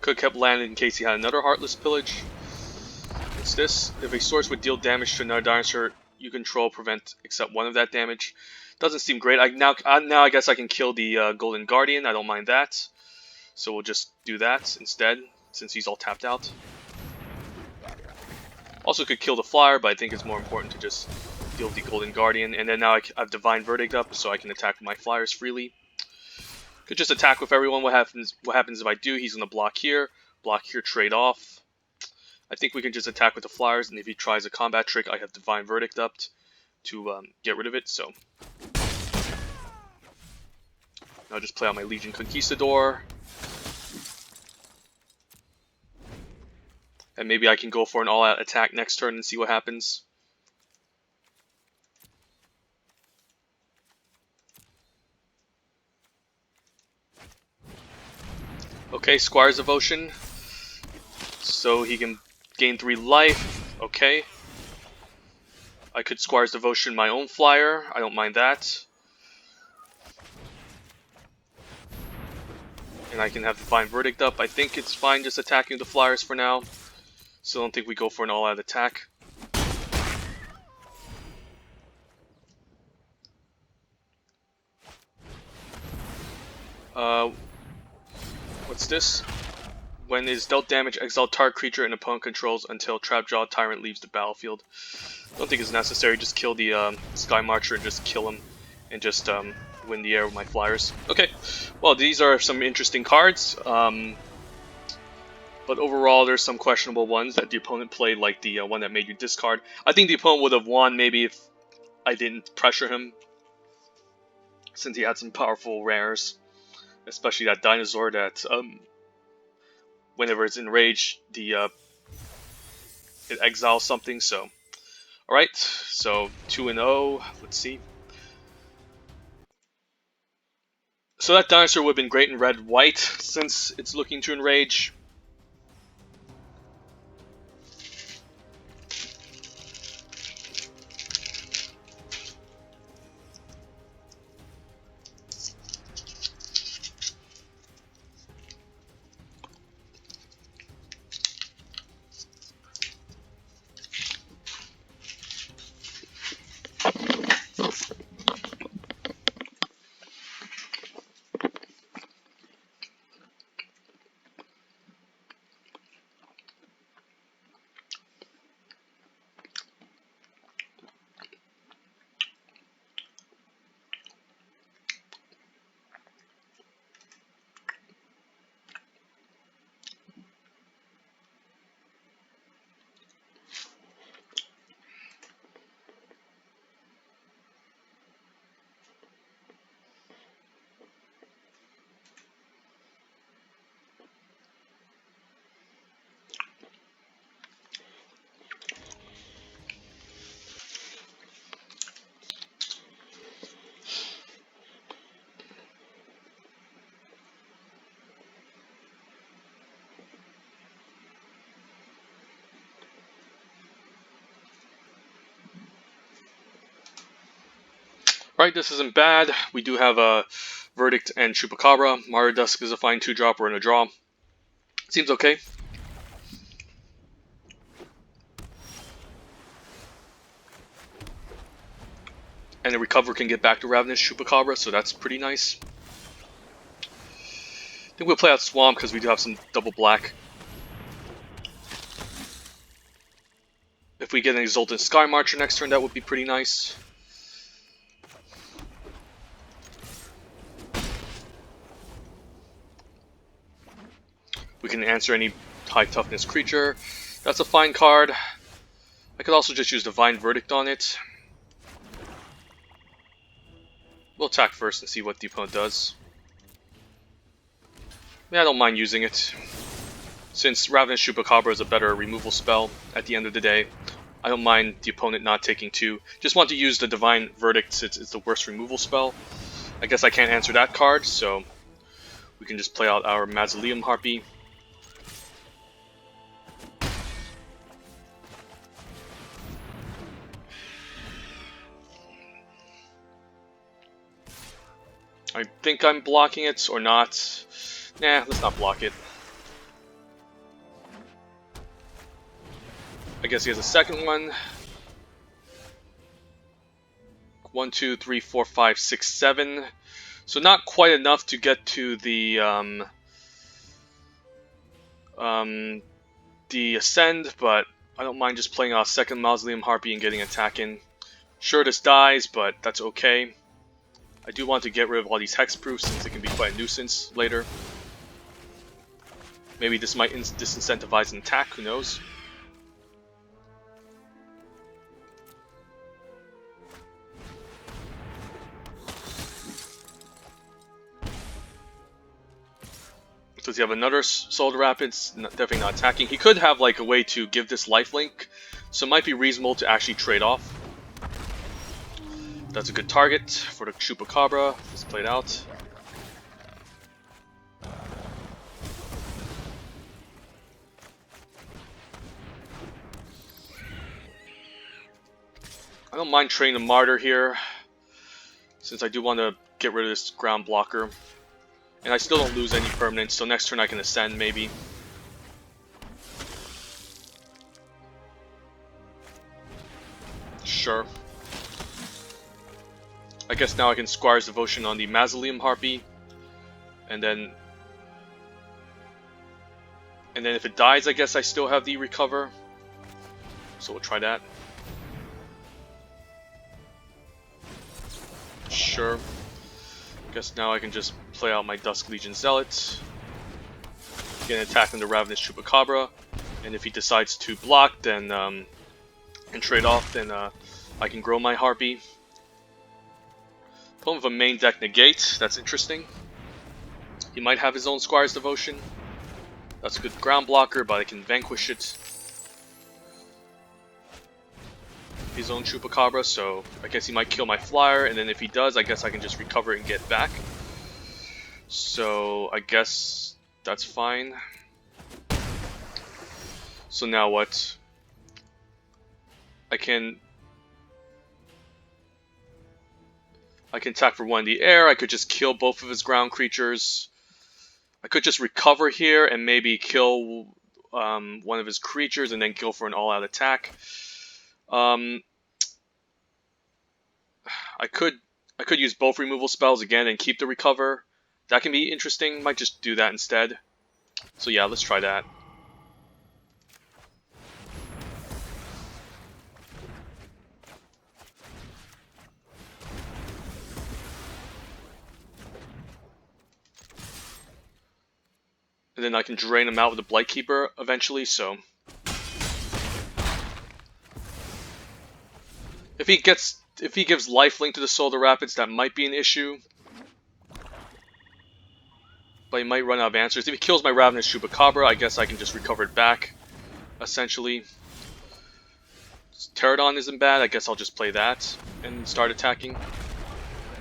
Could have kept land in case he had another Heartless Pillage. What's this? If a source would deal damage to another dinosaur you control, prevent except one of that damage. Doesn't seem great. Now I guess I can kill the Golden Guardian. I don't mind that. So we'll just do that instead, since he's all tapped out. Also could kill the flyer, but I think it's more important to just deal with the Golden Guardian. And then now I have Divine Verdict up, so I can attack my flyers freely. Could just attack with everyone. What happens if I do? He's going to block here, trade off. I think we can just attack with the flyers, and if he tries a combat trick, I have Divine Verdict up to get rid of it. So I'll just play out my Legion Conquistador. And maybe I can go for an all-out attack next turn and see what happens. Okay, Squire's Devotion. So he can gain 3 life. Okay. I could Squire's Devotion my own flyer. I don't mind that. And I can have Divine Verdict up. I think it's fine just attacking the flyers for now. So I don't think we go for an all-out attack. What's this? When is dealt damage, exile target creature an opponent controls until Trapjaw Tyrant leaves the battlefield. Don't think it's necessary. Just kill the Sky Marcher and just kill him, and just win the air with my flyers. Okay, well these are some interesting cards. But overall, there's some questionable ones that the opponent played, like the one that made you discard. I think the opponent would have won maybe if I didn't pressure him, since he had some powerful rares, especially that dinosaur that, whenever it's enraged, it exiles something. So, all right, so 2-0. Let's see. So that dinosaur would have been great in red-white, since it's looking to enrage. Alright, this isn't bad. We do have a Verdict and Chupacabra. Mario Dusk is a fine 2-drop. We're in a draw. Seems okay. And the Recover can get back to Ravenous Chupacabra, so that's pretty nice. I think we'll play out Swamp because we do have some double black. If we get an Exultant Sky Marcher next turn, that would be pretty nice. We can answer any high toughness creature. That's a fine card. I could also just use Divine Verdict on it. We'll attack first and see what the opponent does. Yeah, I don't mind using it. Since Ravenous Chupacabra is a better removal spell at the end of the day, I don't mind the opponent not taking 2. Just want to use the Divine Verdict since it's the worst removal spell. I guess I can't answer that card, so we can just play out our Mausoleum Harpy. I think I'm blocking it or not. Nah, let's not block it. I guess he has a second one. 1, 2, 3, 4, 5, 6, 7. So not quite enough to get to the Ascend, but I don't mind just playing a second Mausoleum Harpy and getting attack in. Sure, this dies, but that's okay. I do want to get rid of all these hexproofs since it can be quite a nuisance later. Maybe this might disincentivize an attack, who knows? Does he have another Solar Rapids? No, definitely not attacking. He could have like a way to give this lifelink, so it might be reasonable to actually trade off. That's a good target for the Chupacabra. Let's play it out. I don't mind trading the Martyr here, since I do want to get rid of this ground blocker. And I still don't lose any permanents, so next turn I can Ascend maybe. Sure. I guess now I can Squire's Devotion on the Mausoleum Harpy. And then if it dies, I guess I still have the Recover. So we'll try that. Sure. Guess now I can just play out my Dusk Legion Zealot. Get an attack on the Ravenous Chupacabra. And if he decides to block, then and trade off, then I can grow my Harpy. Opponent with a main deck Negate, that's interesting. He might have his own Squire's Devotion. That's a good ground blocker, but I can vanquish it. His own Chupacabra, so I guess he might kill my flyer, and then if he does, I guess I can just recover it and get back. So I guess that's fine. So now what? I can attack for 1 in the air. I could just kill both of his ground creatures. I could just recover here and maybe kill one of his creatures and then kill for an all-out attack. I could use both removal spells again and keep the Recover. That can be interesting. Might just do that instead. So yeah, let's try that. And then I can drain him out with the Blightkeeper eventually, so if he gives lifelink to the Solar Rapids, that might be an issue. But he might run out of answers. If he kills my Ravenous Chupacabra, I guess I can just recover it back, essentially. Pterodon isn't bad, I guess I'll just play that and start attacking.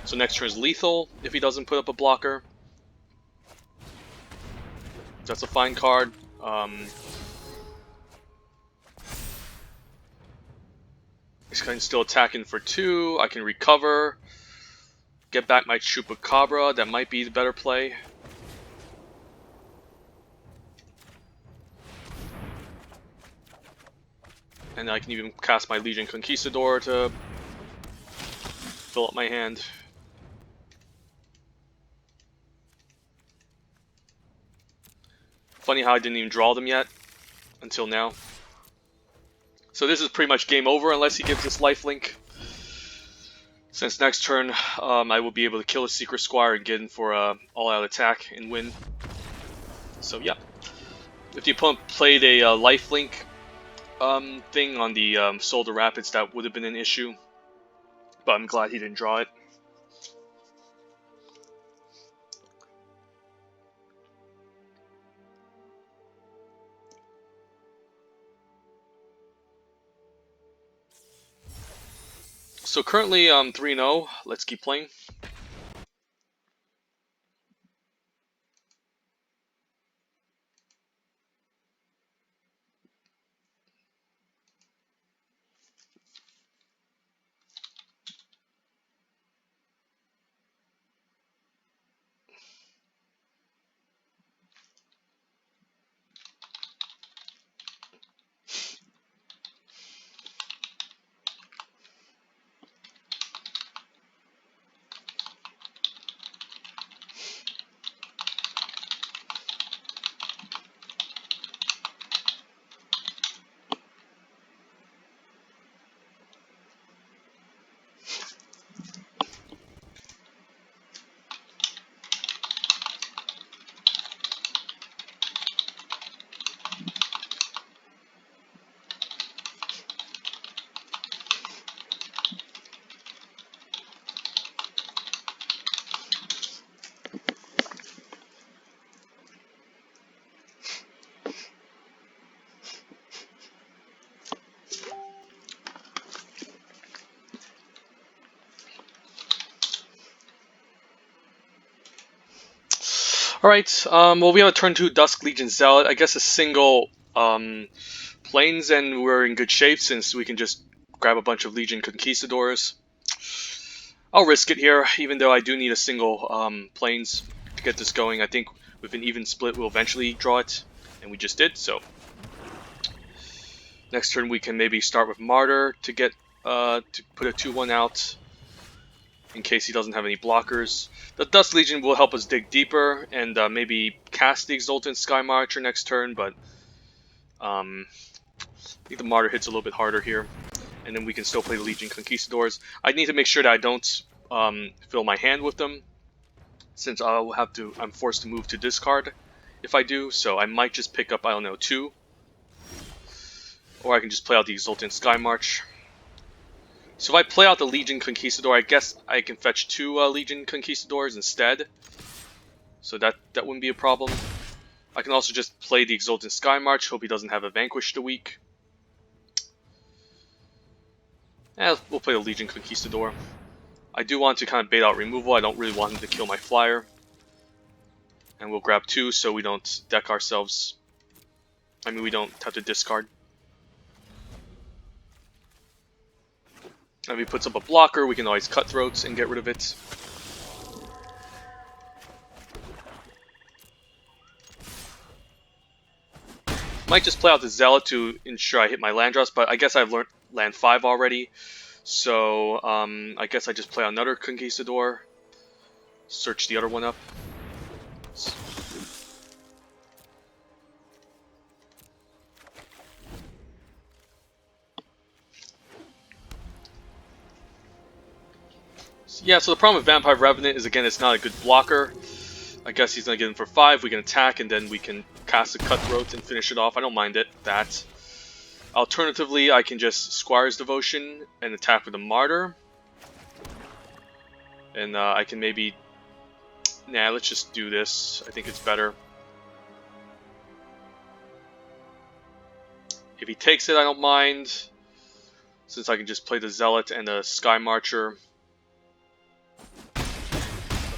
So next turn is lethal if he doesn't put up a blocker. That's a fine card. He's still attacking for 2. I can recover. get back my Chupacabra. That might be the better play. And I can even cast my Legion Conquistador to fill up my hand. Funny how I didn't even draw them yet until now. So this is pretty much game over unless he gives us lifelink. Since next turn I will be able to kill a Secret Squire and get in for a all-out attack and win. So yeah, if the opponent played a lifelink thing on the Soldier Rapids, that would have been an issue. But I'm glad he didn't draw it. So currently I'm 3-0. Let's keep playing. Alright, well we have a turn 2 Dusk Legion Zealot. I guess a single planes and we're in good shape since we can just grab a bunch of Legion Conquistadors. I'll risk it here, even though I do need a single planes to get this going. I think with an even split we'll eventually draw it, and we just did, so. Next turn we can maybe start with Martyr to get to put a 2-1 out in case he doesn't have any blockers. The Dust Legion will help us dig deeper and maybe cast the Exultant Sky Marcher next turn, but I think the Martyr hits a little bit harder here. And then we can still play the Legion Conquistadors. I need to make sure that I don't fill my hand with them, since I'm forced to move to discard if I do, so I might just pick up, I don't know, 2. Or I can just play out the Exultant Sky March. So if I play out the Legion Conquistador, I guess I can fetch 2 Legion Conquistadors instead. So that wouldn't be a problem. I can also just play the Exultant Sky March, hope he doesn't have a Vanquish the week. We'll play the Legion Conquistador. I do want to kind of bait out removal, I don't really want him to kill my flyer. And we'll grab 2 so we don't deck ourselves. I mean, we don't have to discard. If he puts up a blocker, we can always Cutthroats and get rid of it. Might just play out the Zealot to ensure I hit my land draws, but I guess I've learned land 5 already. So I guess I just play another Conquistador. Search the other one up. Yeah, so the problem with Vampire Revenant is, again, it's not a good blocker. I guess he's going to get in for 5, we can attack, and then we can cast a Cutthroat and finish it off. I don't mind it, that. Alternatively, I can just Squire's Devotion and attack with a Martyr. And I can maybe... Nah, let's just do this. I think it's better. If he takes it, I don't mind, since I can just play the Zealot and the Sky Marcher.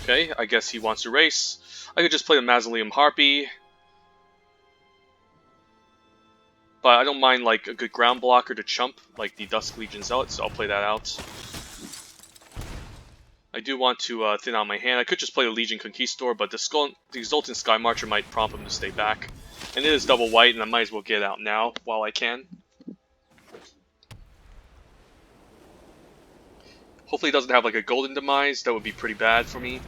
Okay, I guess he wants to race. I could just play the Mausoleum Harpy. But I don't mind like a good ground blocker to chump, like the Dusk Legion Zealot, so I'll play that out. I do want to thin out my hand. I could just play the Legion Conquistador, but the Exultant Sky Marcher might prompt him to stay back. And it is double white, and I might as well get out now while I can. Hopefully he doesn't have like a Golden Demise. That would be pretty bad for me.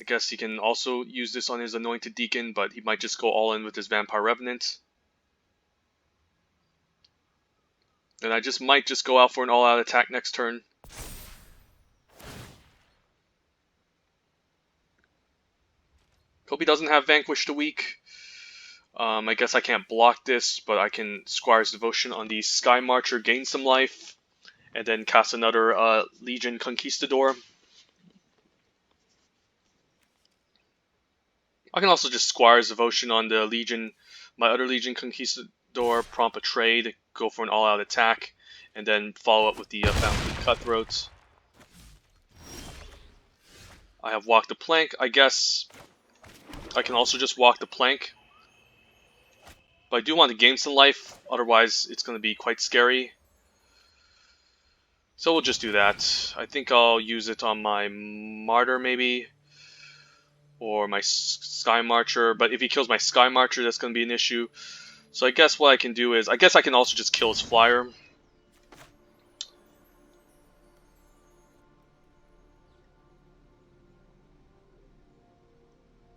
I guess he can also use this on his Anointed Deacon, but he might just go all in with his Vampire Revenant. And I might just go out for an all-out attack next turn. Hope he doesn't have Vanquish the Weak. I guess I can't block this, but I can Squire's Devotion on the Sky Marcher, gain some life, and then cast another Legion Conquistador. I can also just Squire's Devotion on the Legion, my other Legion Conquistador, prompt a trade, go for an all-out attack, and then follow up with the Fountain Cutthroats. I have Walk the Plank. I guess I can also just Walk the Plank. But I do want to gain some life, otherwise it's going to be quite scary. So we'll just do that. I think I'll use it on my Martyr maybe, or my Sky Marcher, but if he kills my Sky Marcher, that's going to be an issue. So I guess what I can do is, I guess I can also just kill his Flyer.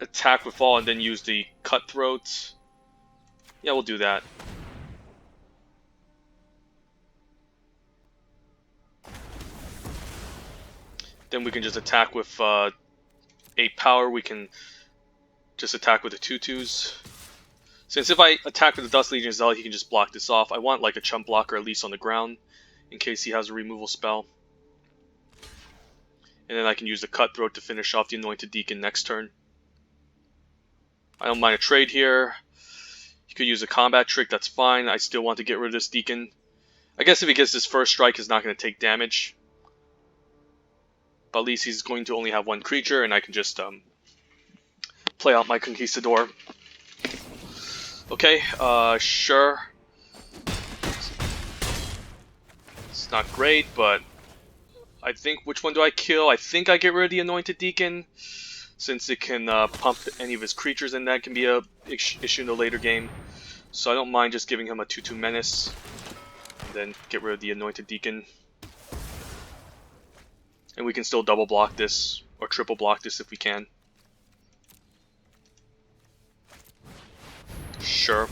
Attack with all and then use the Cutthroat. Yeah, we'll do that. Then we can just attack with 8 power. We can just attack with the 2/2s. Since if I attack with the Dust Legion Zealot, he can just block this off. I want like a chump blocker at least on the ground, in case he has a removal spell. And then I can use the Cutthroat to finish off the Anointed Deacon next turn. I don't mind a trade here. You could use a combat trick, that's fine. I still want to get rid of this Deacon. I guess if he gets his first strike, he's not going to take damage. But at least he's going to only have one creature, and I can just play out my Conquistador. Okay, sure. It's not great, but I think, which one do I kill? I think I get rid of the Anointed Deacon, since it can pump any of his creatures, and that can be a issue in the later game. So I don't mind just giving him a 2/2 Menace, and then get rid of the Anointed Deacon. And we can still double block this, or triple block this if we can. Sure.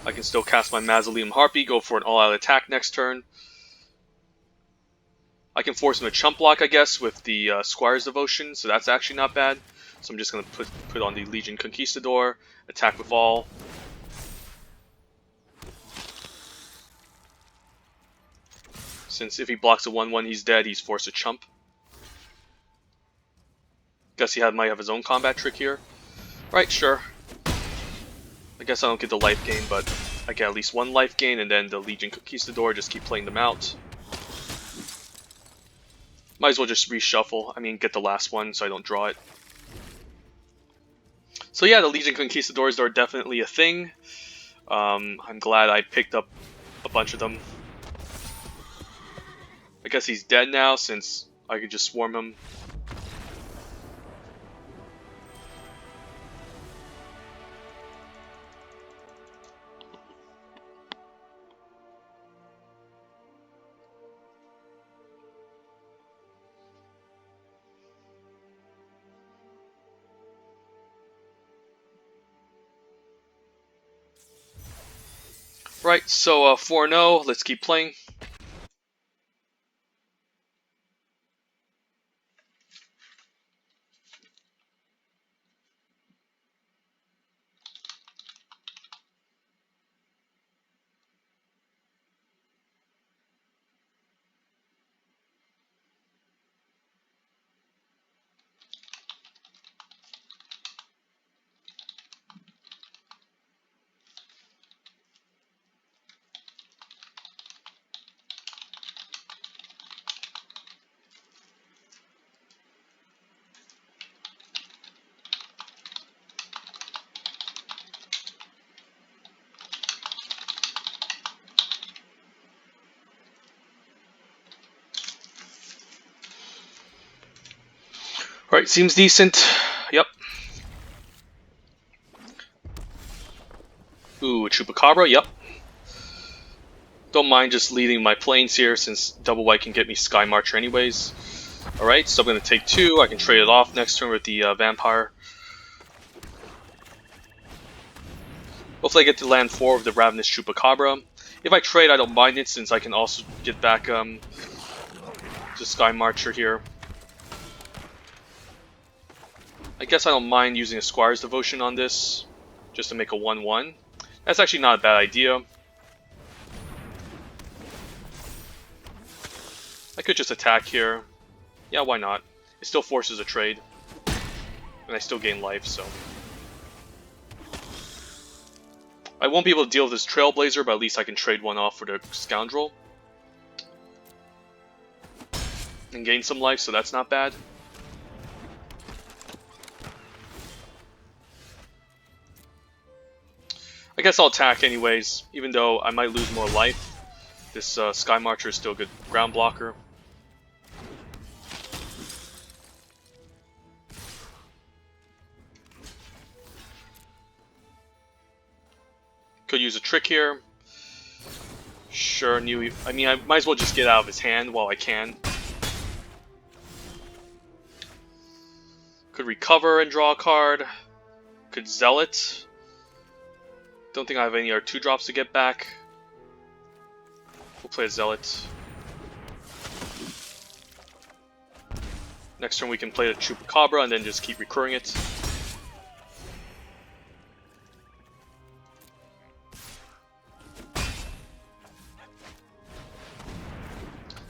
I can still cast my Mausoleum Harpy, go for an all-out attack next turn. I can force him to chump block, I guess, with the Squire's Devotion, so that's actually not bad. So I'm just going to put on the Legion Conquistador, attack with all. Since if he blocks a 1/1, he's dead, he's forced to chump. Guess he might have his own combat trick here. Right, sure. I guess I don't get the life gain, but I get at least one life gain, and then the Legion Conquistador, just keep playing them out. Might as well just reshuffle, I mean get the last one so I don't draw it. So yeah, the Legion Conquistadors are definitely a thing. I'm glad I picked up a bunch of them. I guess he's dead now since I could just swarm him. Right, so 4-0, let's keep playing. Alright, seems decent. Yep. Ooh, a Chupacabra, yep. Don't mind just leading my planes here since double white can get me Sky Marcher anyways. Alright, so I'm going to take 2. I can trade it off next turn with the Vampire. Hopefully I get to land 4 with the Ravenous Chupacabra. If I trade, I don't mind it since I can also get back the Sky Marcher here. I guess I don't mind using a Squire's Devotion on this, just to make a 1-1. That's actually not a bad idea. I could just attack here. Yeah, why not? It still forces a trade. And I still gain life, so... I won't be able to deal with this Trailblazer, but at least I can trade one off for the Scoundrel. And gain some life, so that's not bad. I guess I'll attack anyways, even though I might lose more life. This Sky Marcher is still a good ground blocker. Could use a trick here. Sure, I mean, I might as well just get out of his hand while I can. Could recover and draw a card. Could Zealot. Don't think I have any other 2-drops to get back. We'll play a Zealot. Next turn we can play the Chupacabra and then just keep recurring it.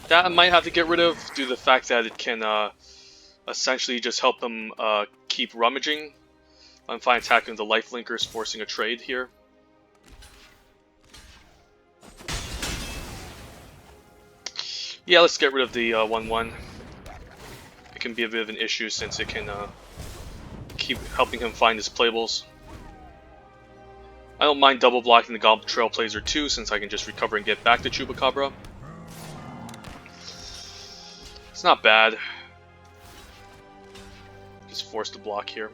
That I might have to get rid of due to the fact that it can essentially just help them keep rummaging. I'm fine attacking the life linkers, forcing a trade here. Yeah, let's get rid of the 1-1. It can be a bit of an issue since it can keep helping him find his playables. I don't mind double blocking the Goblin Trailblazer too, since I can just recover and get back to Chupacabra. It's not bad. Just force the block here.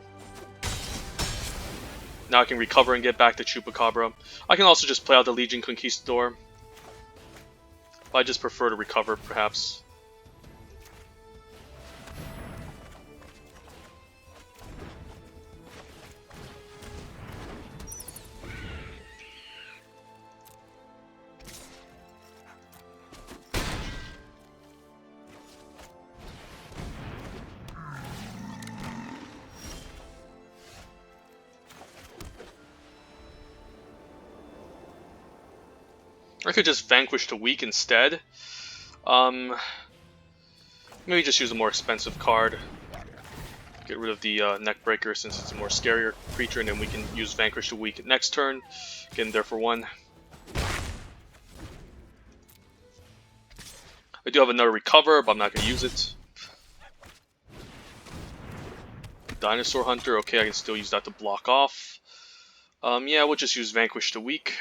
Now I can recover and get back to Chupacabra. I can also just play out the Legion Conquistador. But I just prefer to recover, perhaps. I could just Vanquish the Weak instead. Maybe just use a more expensive card. Get rid of the Neckbreaker since it's a more scarier creature, and then we can use Vanquish the Weak next turn. Get in there for 1. I do have another Recover, but I'm not going to use it. Dinosaur Hunter, okay, I can still use that to block off. Yeah, we'll just use Vanquish the Weak.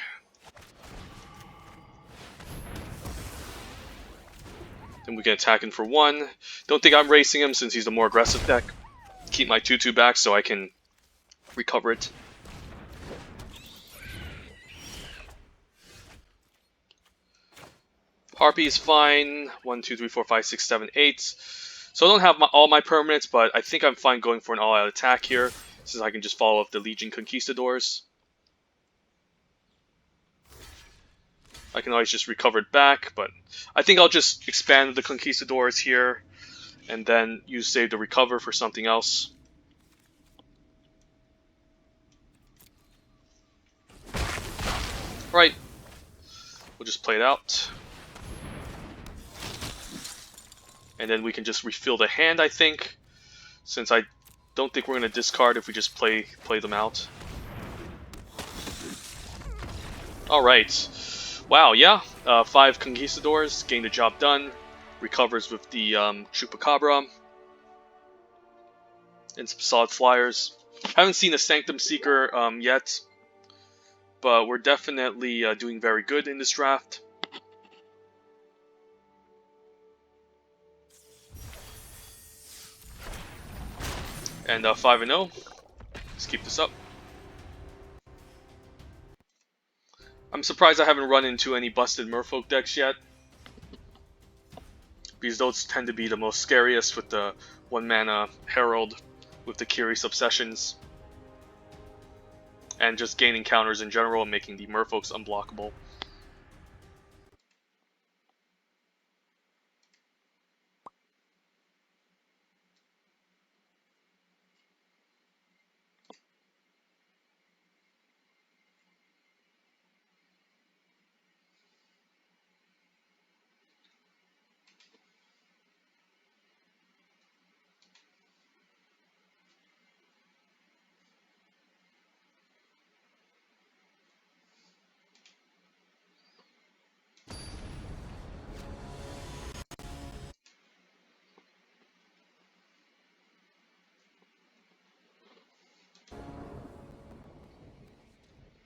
Then we can attack him for 1. Don't think I'm racing him since he's the more aggressive deck. Keep my 2/2 back so I can recover it. Harpy is fine. 1, 2, 3, 4, 5, 6, 7, 8. So I don't have all my permanents, but I think I'm fine going for an all-out attack here, since I can just follow up the Legion Conquistadors. I can always just recover it back, but I think I'll just expand the Conquistadors here, and then use Save to Recover for something else. Right. We'll just play it out. And then we can just refill the hand, I think, since I don't think we're going to discard if we just play them out. Alright. Wow, yeah. 5 Conquistadors, getting the job done. Recovers with the Chupacabra. And some solid flyers. Haven't seen a Sanctum Seeker yet, but we're definitely doing very good in this draft. And 5-0. Let's keep this up. I'm surprised I haven't run into any busted Merfolk decks yet, because those tend to be the most scariest with the 1-mana Herald with the curious obsessions, and just gaining counters in general and making the Merfolks unblockable.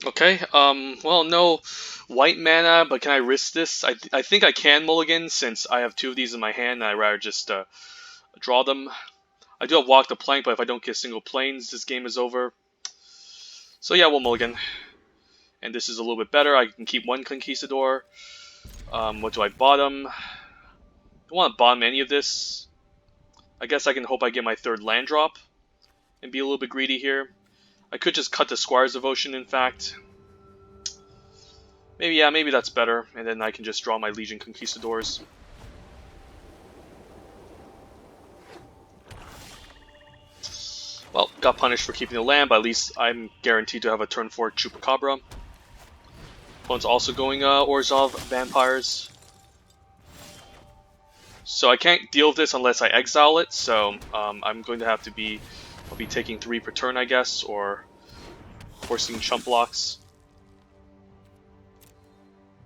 Okay, well, no white mana, but can I risk this? I think I can mulligan, since I have 2 of these in my hand, and I'd rather just draw them. I do have Walk the Plank, but if I don't get single planes, this game is over. So yeah, we'll mulligan. And this is a little bit better. I can keep 1 Conquistador. What do I bottom? I don't want to bottom any of this. I guess I can hope I get my 3rd land drop and be a little bit greedy here. I could just cut the Squire's Devotion, in fact. Maybe, yeah, maybe that's better. And then I can just draw my Legion Conquistadors. Well, got punished for keeping the land, but at least I'm guaranteed to have a turn 4 Chupacabra. Opponent's also going Orzhov Vampires. So I can't deal with this unless I exile it, so I'm going to have to be... I'll be taking 3 per turn, I guess, or forcing chump blocks.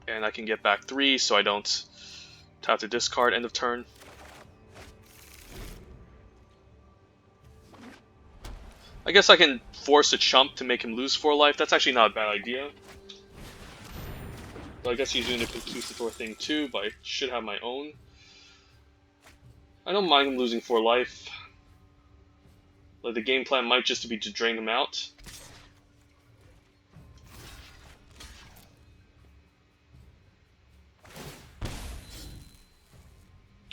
And I can get back 3, so I don't have to discard end of turn. I guess I can force a chump to make him lose 4 life. That's actually not a bad idea. But I guess he's doing the Conquistador thing too, but I should have my own. I don't mind him losing 4 life. Like, the game plan might just be to drain him out.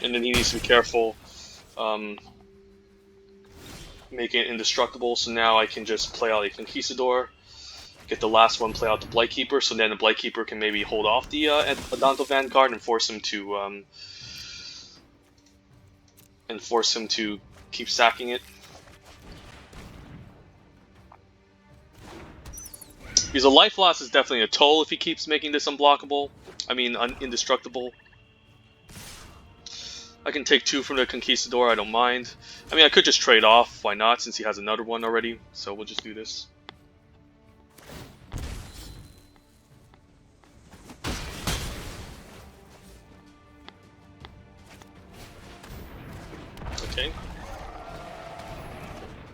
And then he needs to be careful making it indestructible, so now I can just play out a Conquistador, get the last one, play out the Blightkeeper, so then the Blightkeeper can maybe hold off the Adanto Vanguard and force him to keep sacking it. Because a life loss is definitely a toll if he keeps making this unblockable. I mean, indestructible. I can take 2 from the Conquistador, I don't mind. I mean, I could just trade off, why not, since he has another one already. So we'll just do this. Okay.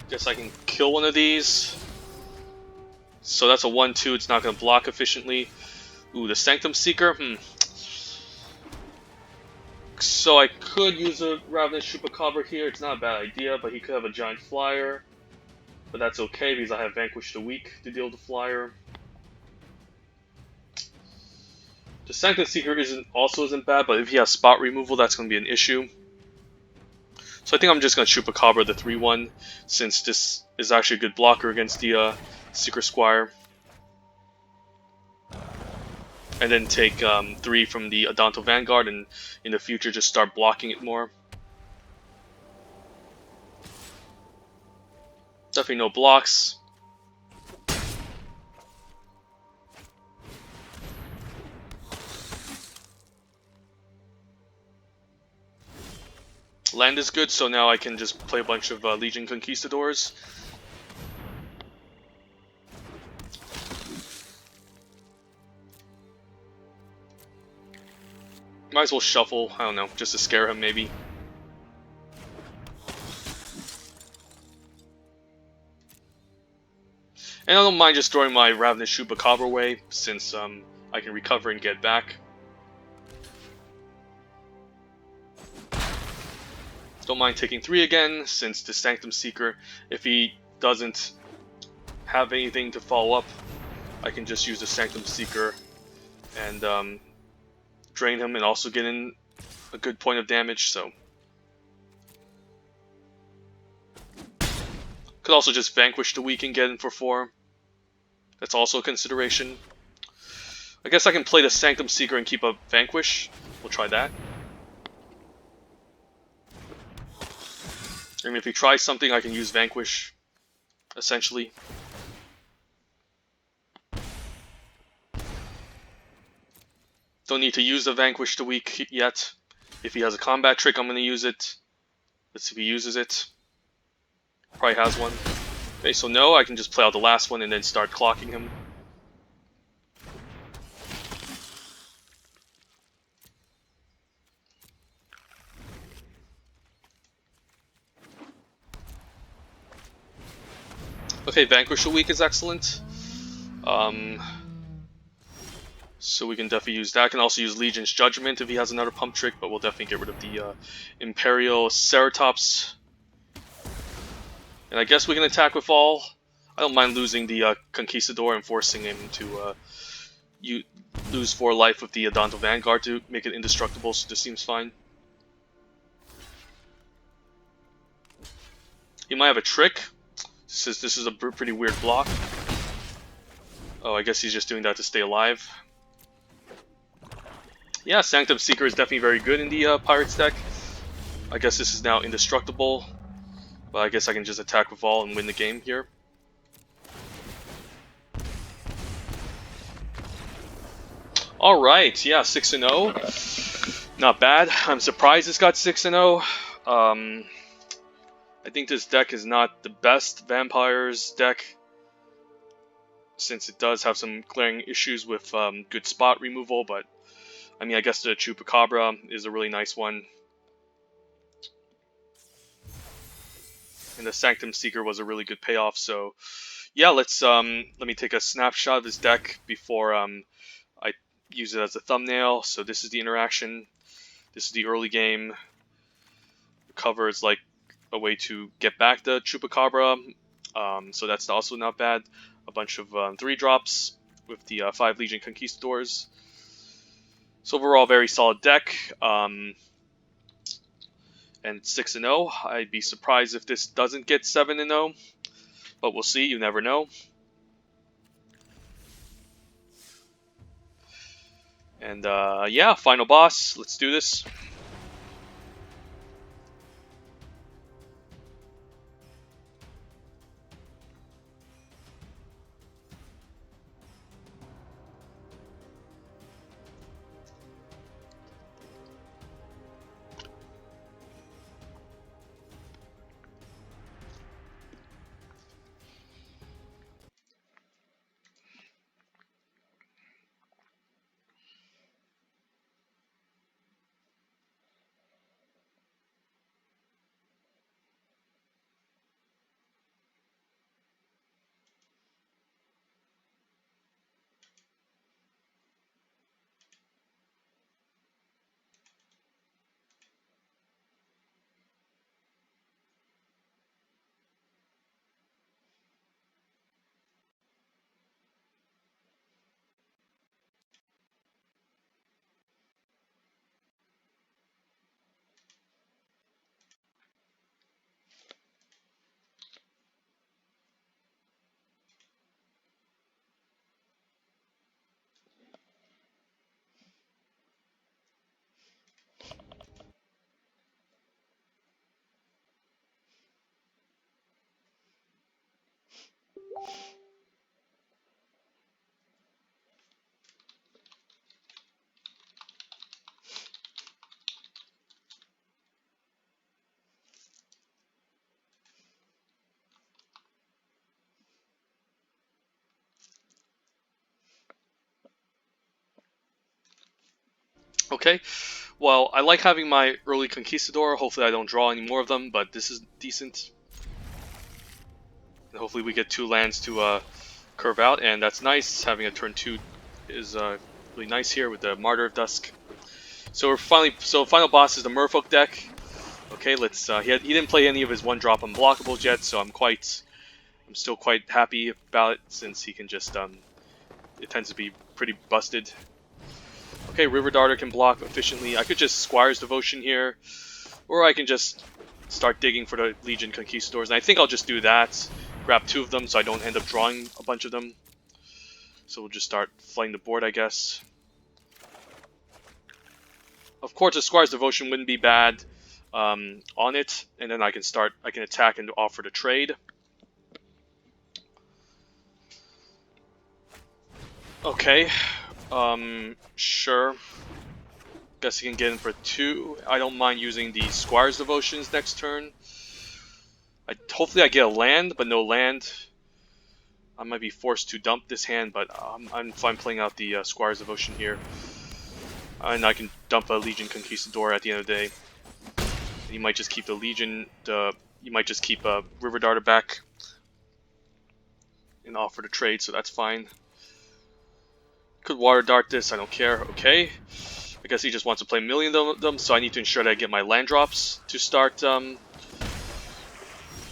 Guess I can kill one of these. So that's a 1-2, it's not going to block efficiently. Ooh, the Sanctum Seeker, So I could use a Ravenous Chupacabra here, it's not a bad idea, but he could have a Giant Flyer. But that's okay, because I have Vanquish the Weak to deal with the Flyer. The Sanctum Seeker isn't bad, but if he has spot removal, that's going to be an issue. So I think I'm just going to Chupacabra the 3-1, since this is actually a good blocker against the Seeker Squire. And then take 3 from the Adanto Vanguard, and in the future just start blocking it more. Definitely no blocks. Land is good, so now I can just play a bunch of Legion Conquistadors. Might as well shuffle, I don't know, just to scare him maybe. And I don't mind just throwing my Ravenous Chupacabra away, since I can recover and get back. Don't mind taking 3 again, since the Sanctum Seeker, if he doesn't have anything to follow up, I can just use the Sanctum Seeker and drain him and also get in a good point of damage. So could also just Vanquish the weak and get in for 4. That's also a consideration. I guess I can play the Sanctum Seeker and keep a Vanquish. We'll try that. I mean, if he tries something, I can use Vanquish, essentially. Don't need to use the Vanquish the weak yet. If he has a combat trick, I'm going to use it. Let's see if he uses it. Probably has one. Okay, so no, I can just play out the last one and then start clocking him. Okay, Vanquish the weak is excellent. So we can definitely use that. I can also use Legion's Judgment if he has another pump trick, but we'll definitely get rid of the Imperial Ceratops. And I guess we can attack with all. I don't mind losing the Conquistador and forcing him to lose 4 life with the Adonto Vanguard to make it indestructible, so this seems fine. He might have a trick, since this is a pretty weird block. Oh, I guess he's just doing that to stay alive. Yeah, Sanctum Seeker is definitely very good in the Pirates deck. I guess this is now indestructible, but I guess I can just attack with all and win the game here. Alright, yeah, 6-0. Not bad. I'm surprised it's got 6-0. I think this deck is not the best Vampires deck, since it does have some glaring issues with good spot removal, but I mean, I guess the Chupacabra is a really nice one. And the Sanctum Seeker was a really good payoff, so yeah, let me take a snapshot of this deck before I use it as a thumbnail. So this is the interaction. This is the early game. The cover is like a way to get back the Chupacabra, so that's also not bad. A bunch of 3-drops with the 5 Legion Conquistadors. So overall, very solid deck. And 6-0. I'd be surprised if this doesn't get 7-0, but we'll see. You never know. And yeah, final boss. Let's do this. Okay, well, I like having my early Conquistador. Hopefully I don't draw any more of them, but this is decent. And hopefully we get 2 lands to curve out, and that's nice. Having a turn 2 is really nice here with the Martyr of Dusk. So final boss is the Merfolk deck. Okay, let's. He didn't play any of his one-drop unblockables yet, so I'm still quite happy about it since he can just it tends to be pretty busted. Okay, River Darter can block efficiently. I could just Squire's Devotion here, or I can just start digging for the Legion Conquistadors, and I think I'll just do that. Grab 2 of them so I don't end up drawing a bunch of them. So we'll just start flooding the board, I guess. Of course, a Squire's Devotion wouldn't be bad on it, and then I can attack and offer to trade. Okay, sure. Guess he can get in for 2. I don't mind using the Squire's Devotions next turn. Hopefully I get a land, but no land. I might be forced to dump this hand, but I'm fine playing out the Squire's Devotion here. And I can dump a Legion Conquistador at the end of the day. And you might just keep the Legion, you might just keep a River Darter back and offer to trade, so that's fine. Could Water Dart this, I don't care. Okay. I guess he just wants to play a million of them, so I need to ensure that I get my land drops to start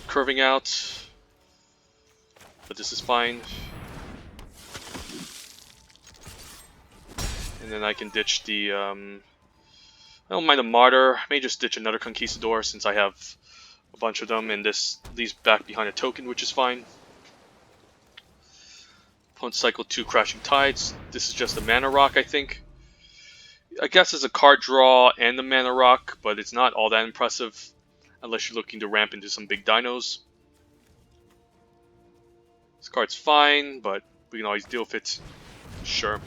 curving out. But this is fine. And then I can ditch the, I don't mind a Martyr. I may just ditch another Conquistador since I have a bunch of them, and this leaves back behind a token, which is fine. Opponent cycle 2 Crashing Tides. This is just a Mana Rock, I think. I guess it's a card draw and a Mana Rock, but it's not all that impressive unless you're looking to ramp into some big dinos. This card's fine, but we can always deal with it. Sure.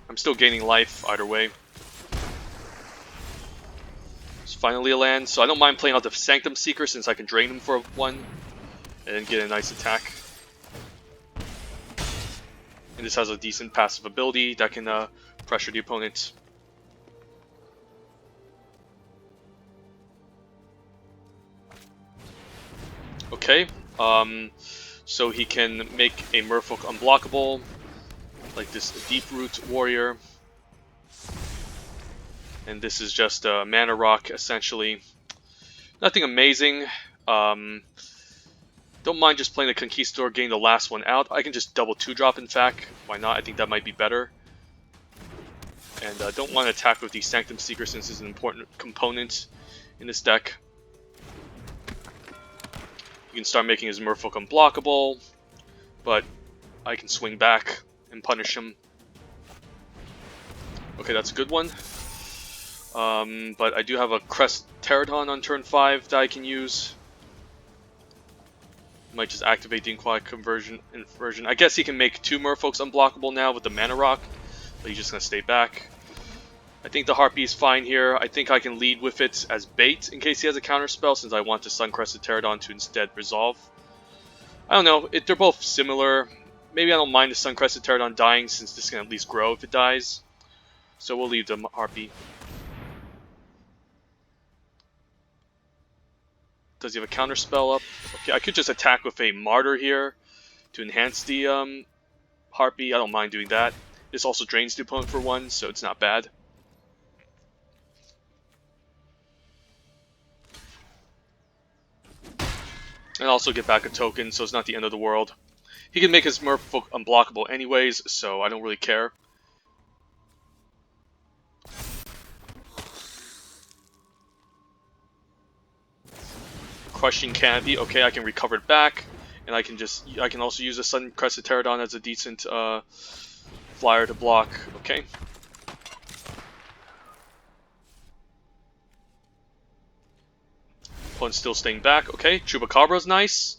I'm still gaining life either way. It's finally a land, so I don't mind playing out the Sanctum Seeker since I can drain him for 1 and then get a nice attack. And this has a decent passive ability that can pressure the opponent. Okay, so he can make a Merfolk unblockable, like this Deep Root Warrior. And this is just a Mana Rock, essentially. Nothing amazing. Don't mind just playing the Conquistador, getting the last one out. I can just double 2-drop, in fact. Why not? I think that might be better. And don't want to attack with the Sanctum Seeker since it's an important component in this deck. You can start making his Merfolk unblockable, but I can swing back and punish him. Okay, that's a good one. But I do have a Crest Pterodon on turn 5 that I can use. Might just activate the Inquiet Inversion. I guess he can make 2 Merfolks unblockable now with the Mana Rock, but he's just going to stay back. I think the Harpy is fine here. I think I can lead with it as bait in case he has a counterspell, since I want the Suncrested Pterodon to instead resolve. I don't know, they're both similar. Maybe I don't mind the Suncrested Pterodon dying since this can at least grow if it dies. So we'll leave the Harpy. Does he have a counterspell up? Okay, I could just attack with a Martyr here to enhance the Harpy. I don't mind doing that. This also drains the opponent for 1, so it's not bad. And also get back a token, so it's not the end of the world. He can make his Merfolk unblockable anyways, so I don't really care. Crushing Canopy. Okay, I can recover it back, and I can also use a Suncrested Pterodon as a decent flyer to block. Okay. Opponent's still staying back. Okay, Chupacabra's nice.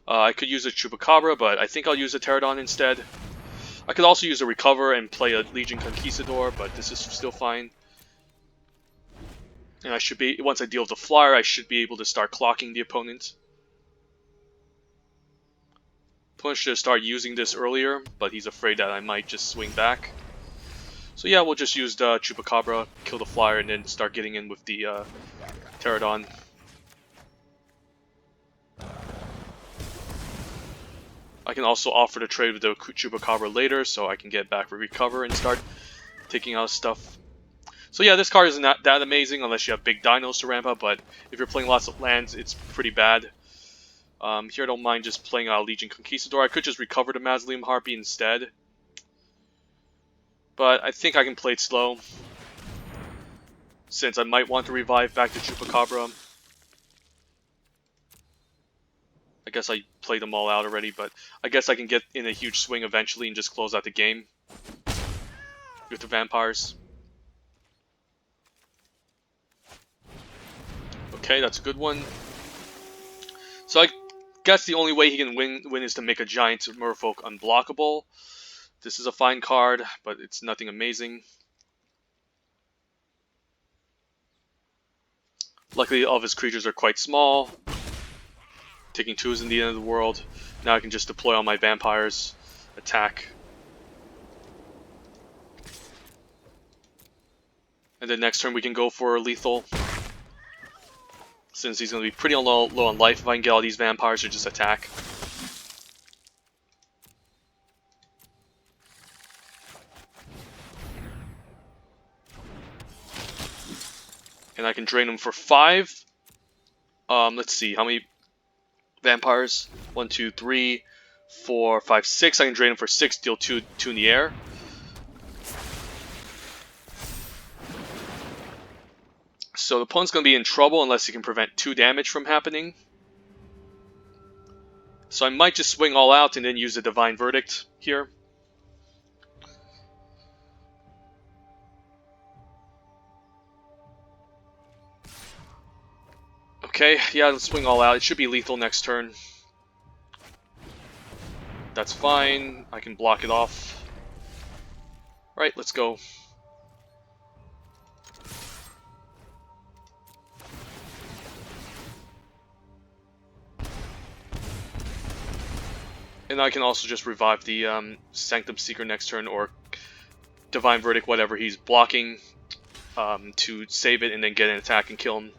I could use a Chupacabra, but I think I'll use a Pterodon instead. I could also use a Recover and play a Legion Conquistador, but this is still fine. And I should be, once I deal with the flyer, I should be able to start clocking the opponent. Opponent should start using this earlier, but he's afraid that I might just swing back. So yeah, we'll just use the Chupacabra, kill the flyer, and then start getting in with the Pterodon. I can also offer to trade with the Chupacabra later, so I can get back for Recover and start taking out stuff. So yeah, this card is not that amazing unless you have big dinos to ramp up, but if you're playing lots of lands, it's pretty bad. Here I don't mind just playing Legion Conquistador. I could just recover the Mausoleum Harpy instead. But I think I can play it slow, since I might want to revive back to Chupacabra. I guess I played them all out already, but I guess I can get in a huge swing eventually and just close out the game with the vampires. Okay, that's a good one. So I guess the only way he can win is to make a giant merfolk unblockable. This is a fine card, but it's nothing amazing. Luckily, all of his creatures are quite small. Taking 2 isn't the end of the world. Now I can just deploy all my vampires, attack. And then next turn we can go for lethal. Since he's going to be pretty low on life, if I can get all these vampires to just attack. And I can drain them for 5. Let's see, how many vampires? 1, 2, 3, 4, 5, 6. I can drain them for 6, deal 2 in the air. So the opponent's going to be in trouble unless he can prevent 2 damage from happening. So I might just swing all out and then use a Divine Verdict here. Okay, yeah, let's swing all out. It should be lethal next turn. That's fine. I can block it off. Alright, let's go. And I can also just revive the Sanctum Seeker next turn, or Divine Verdict, whatever he's blocking, to save it and then get an attack and kill him.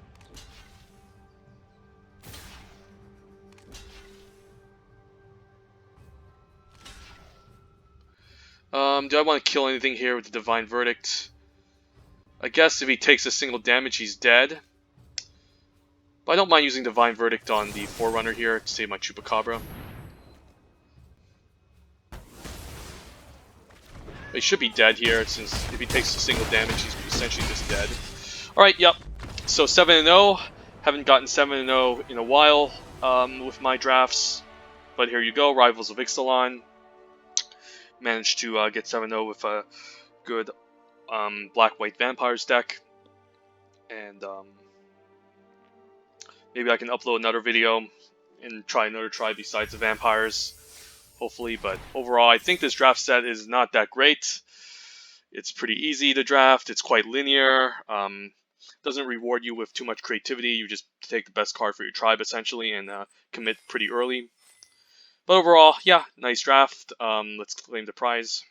Do I want to kill anything here with the Divine Verdict? I guess if he takes a single damage, he's dead. But I don't mind using Divine Verdict on the Forerunner here to save my Chupacabra. But he should be dead here, since if he takes a single damage, he's essentially just dead. Alright, yep. So 7-0. Haven't gotten 7-0 in a while with my drafts. But here you go, Rivals of Ixalan. Managed to get 7-0 with a good Black-White Vampires deck. And maybe I can upload another video and try another try besides the Vampires. Hopefully, but overall I think this draft set is not that great. It's pretty easy to draft, it's quite linear, doesn't reward you with too much creativity, you just take the best card for your tribe essentially and commit pretty early. But overall, yeah, nice draft. Let's claim the prize.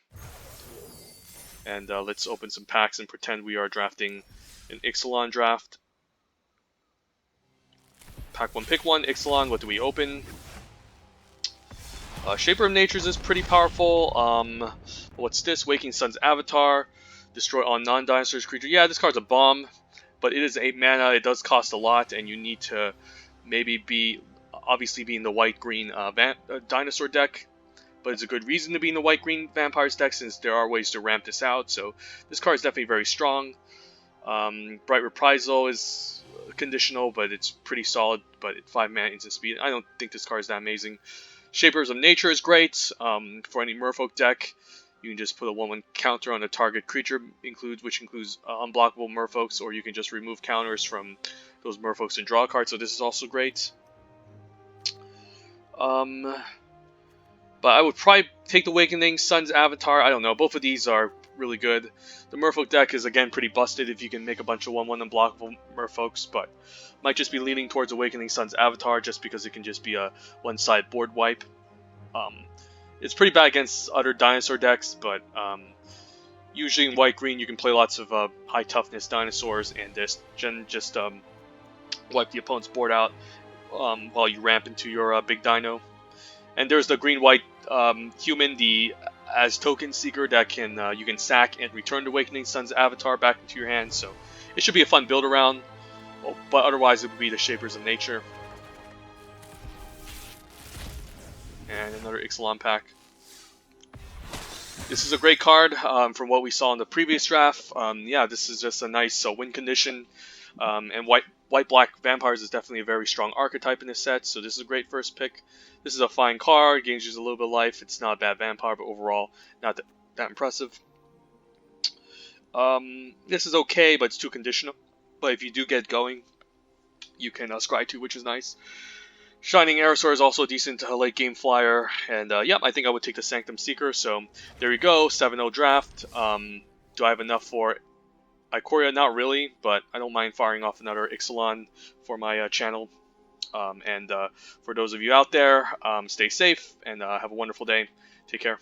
And let's open some packs and pretend we are drafting an Ixalan draft. Pack 1, pick 1, Ixalan, what do we open? Shaper of Natures is pretty powerful. What's this? Waking Sun's Avatar. Destroy all non-dinosaurs creature. Yeah, this card's a bomb, but it is 8 mana. It does cost a lot, and you need to maybe obviously be in the white-green dinosaur deck. But it's a good reason to be in the white-green vampires deck, since there are ways to ramp this out. So this card is definitely very strong. Bright Reprisal is conditional, but it's pretty solid. But at 5 mana instant speed, I don't think this card is that amazing. Shapers of Nature is great for any Merfolk deck. You can just put a 1/1 counter on a target creature, which includes unblockable Merfolks, or you can just remove counters from those Merfolks and draw a card. So this is also great. But I would probably take the Awakening Sun's Avatar. I don't know. Both of these are really good. The Merfolk deck is again pretty busted if you can make a bunch of 1/1 unblockable Merfolks, but might just be leaning towards Awakening Sun's Avatar just because it can just be a one-side board wipe. It's pretty bad against other dinosaur decks, but usually in white-green you can play lots of high toughness dinosaurs and just wipe the opponent's board out while you ramp into your big dino. And there's the green-white human, the as Token Seeker that can you can sack and return the Awakening Sun's avatar back into your hand. So it should be a fun build around. Well, but otherwise it would be the Shapers of Nature. And another Ixalan pack. This is a great card from what we saw in the previous draft. Yeah, this is just a nice win condition. And white-black vampires is definitely a very strong archetype in this set, so this is a great first pick. This is a fine card, gains you a little bit of life. It's not a bad vampire, but overall not that impressive. This is okay, but it's too conditional. But if you do get going, you can scry to, which is nice. Shining Aerosaur is also a decent late game flyer, and yeah, I think I would take the Sanctum Seeker. So there you go, 7-0 draft. Do I have enough for Ikoria? Not really, but I don't mind firing off another Ixalan for my channel. And for those of you out there, stay safe and have a wonderful day. Take care.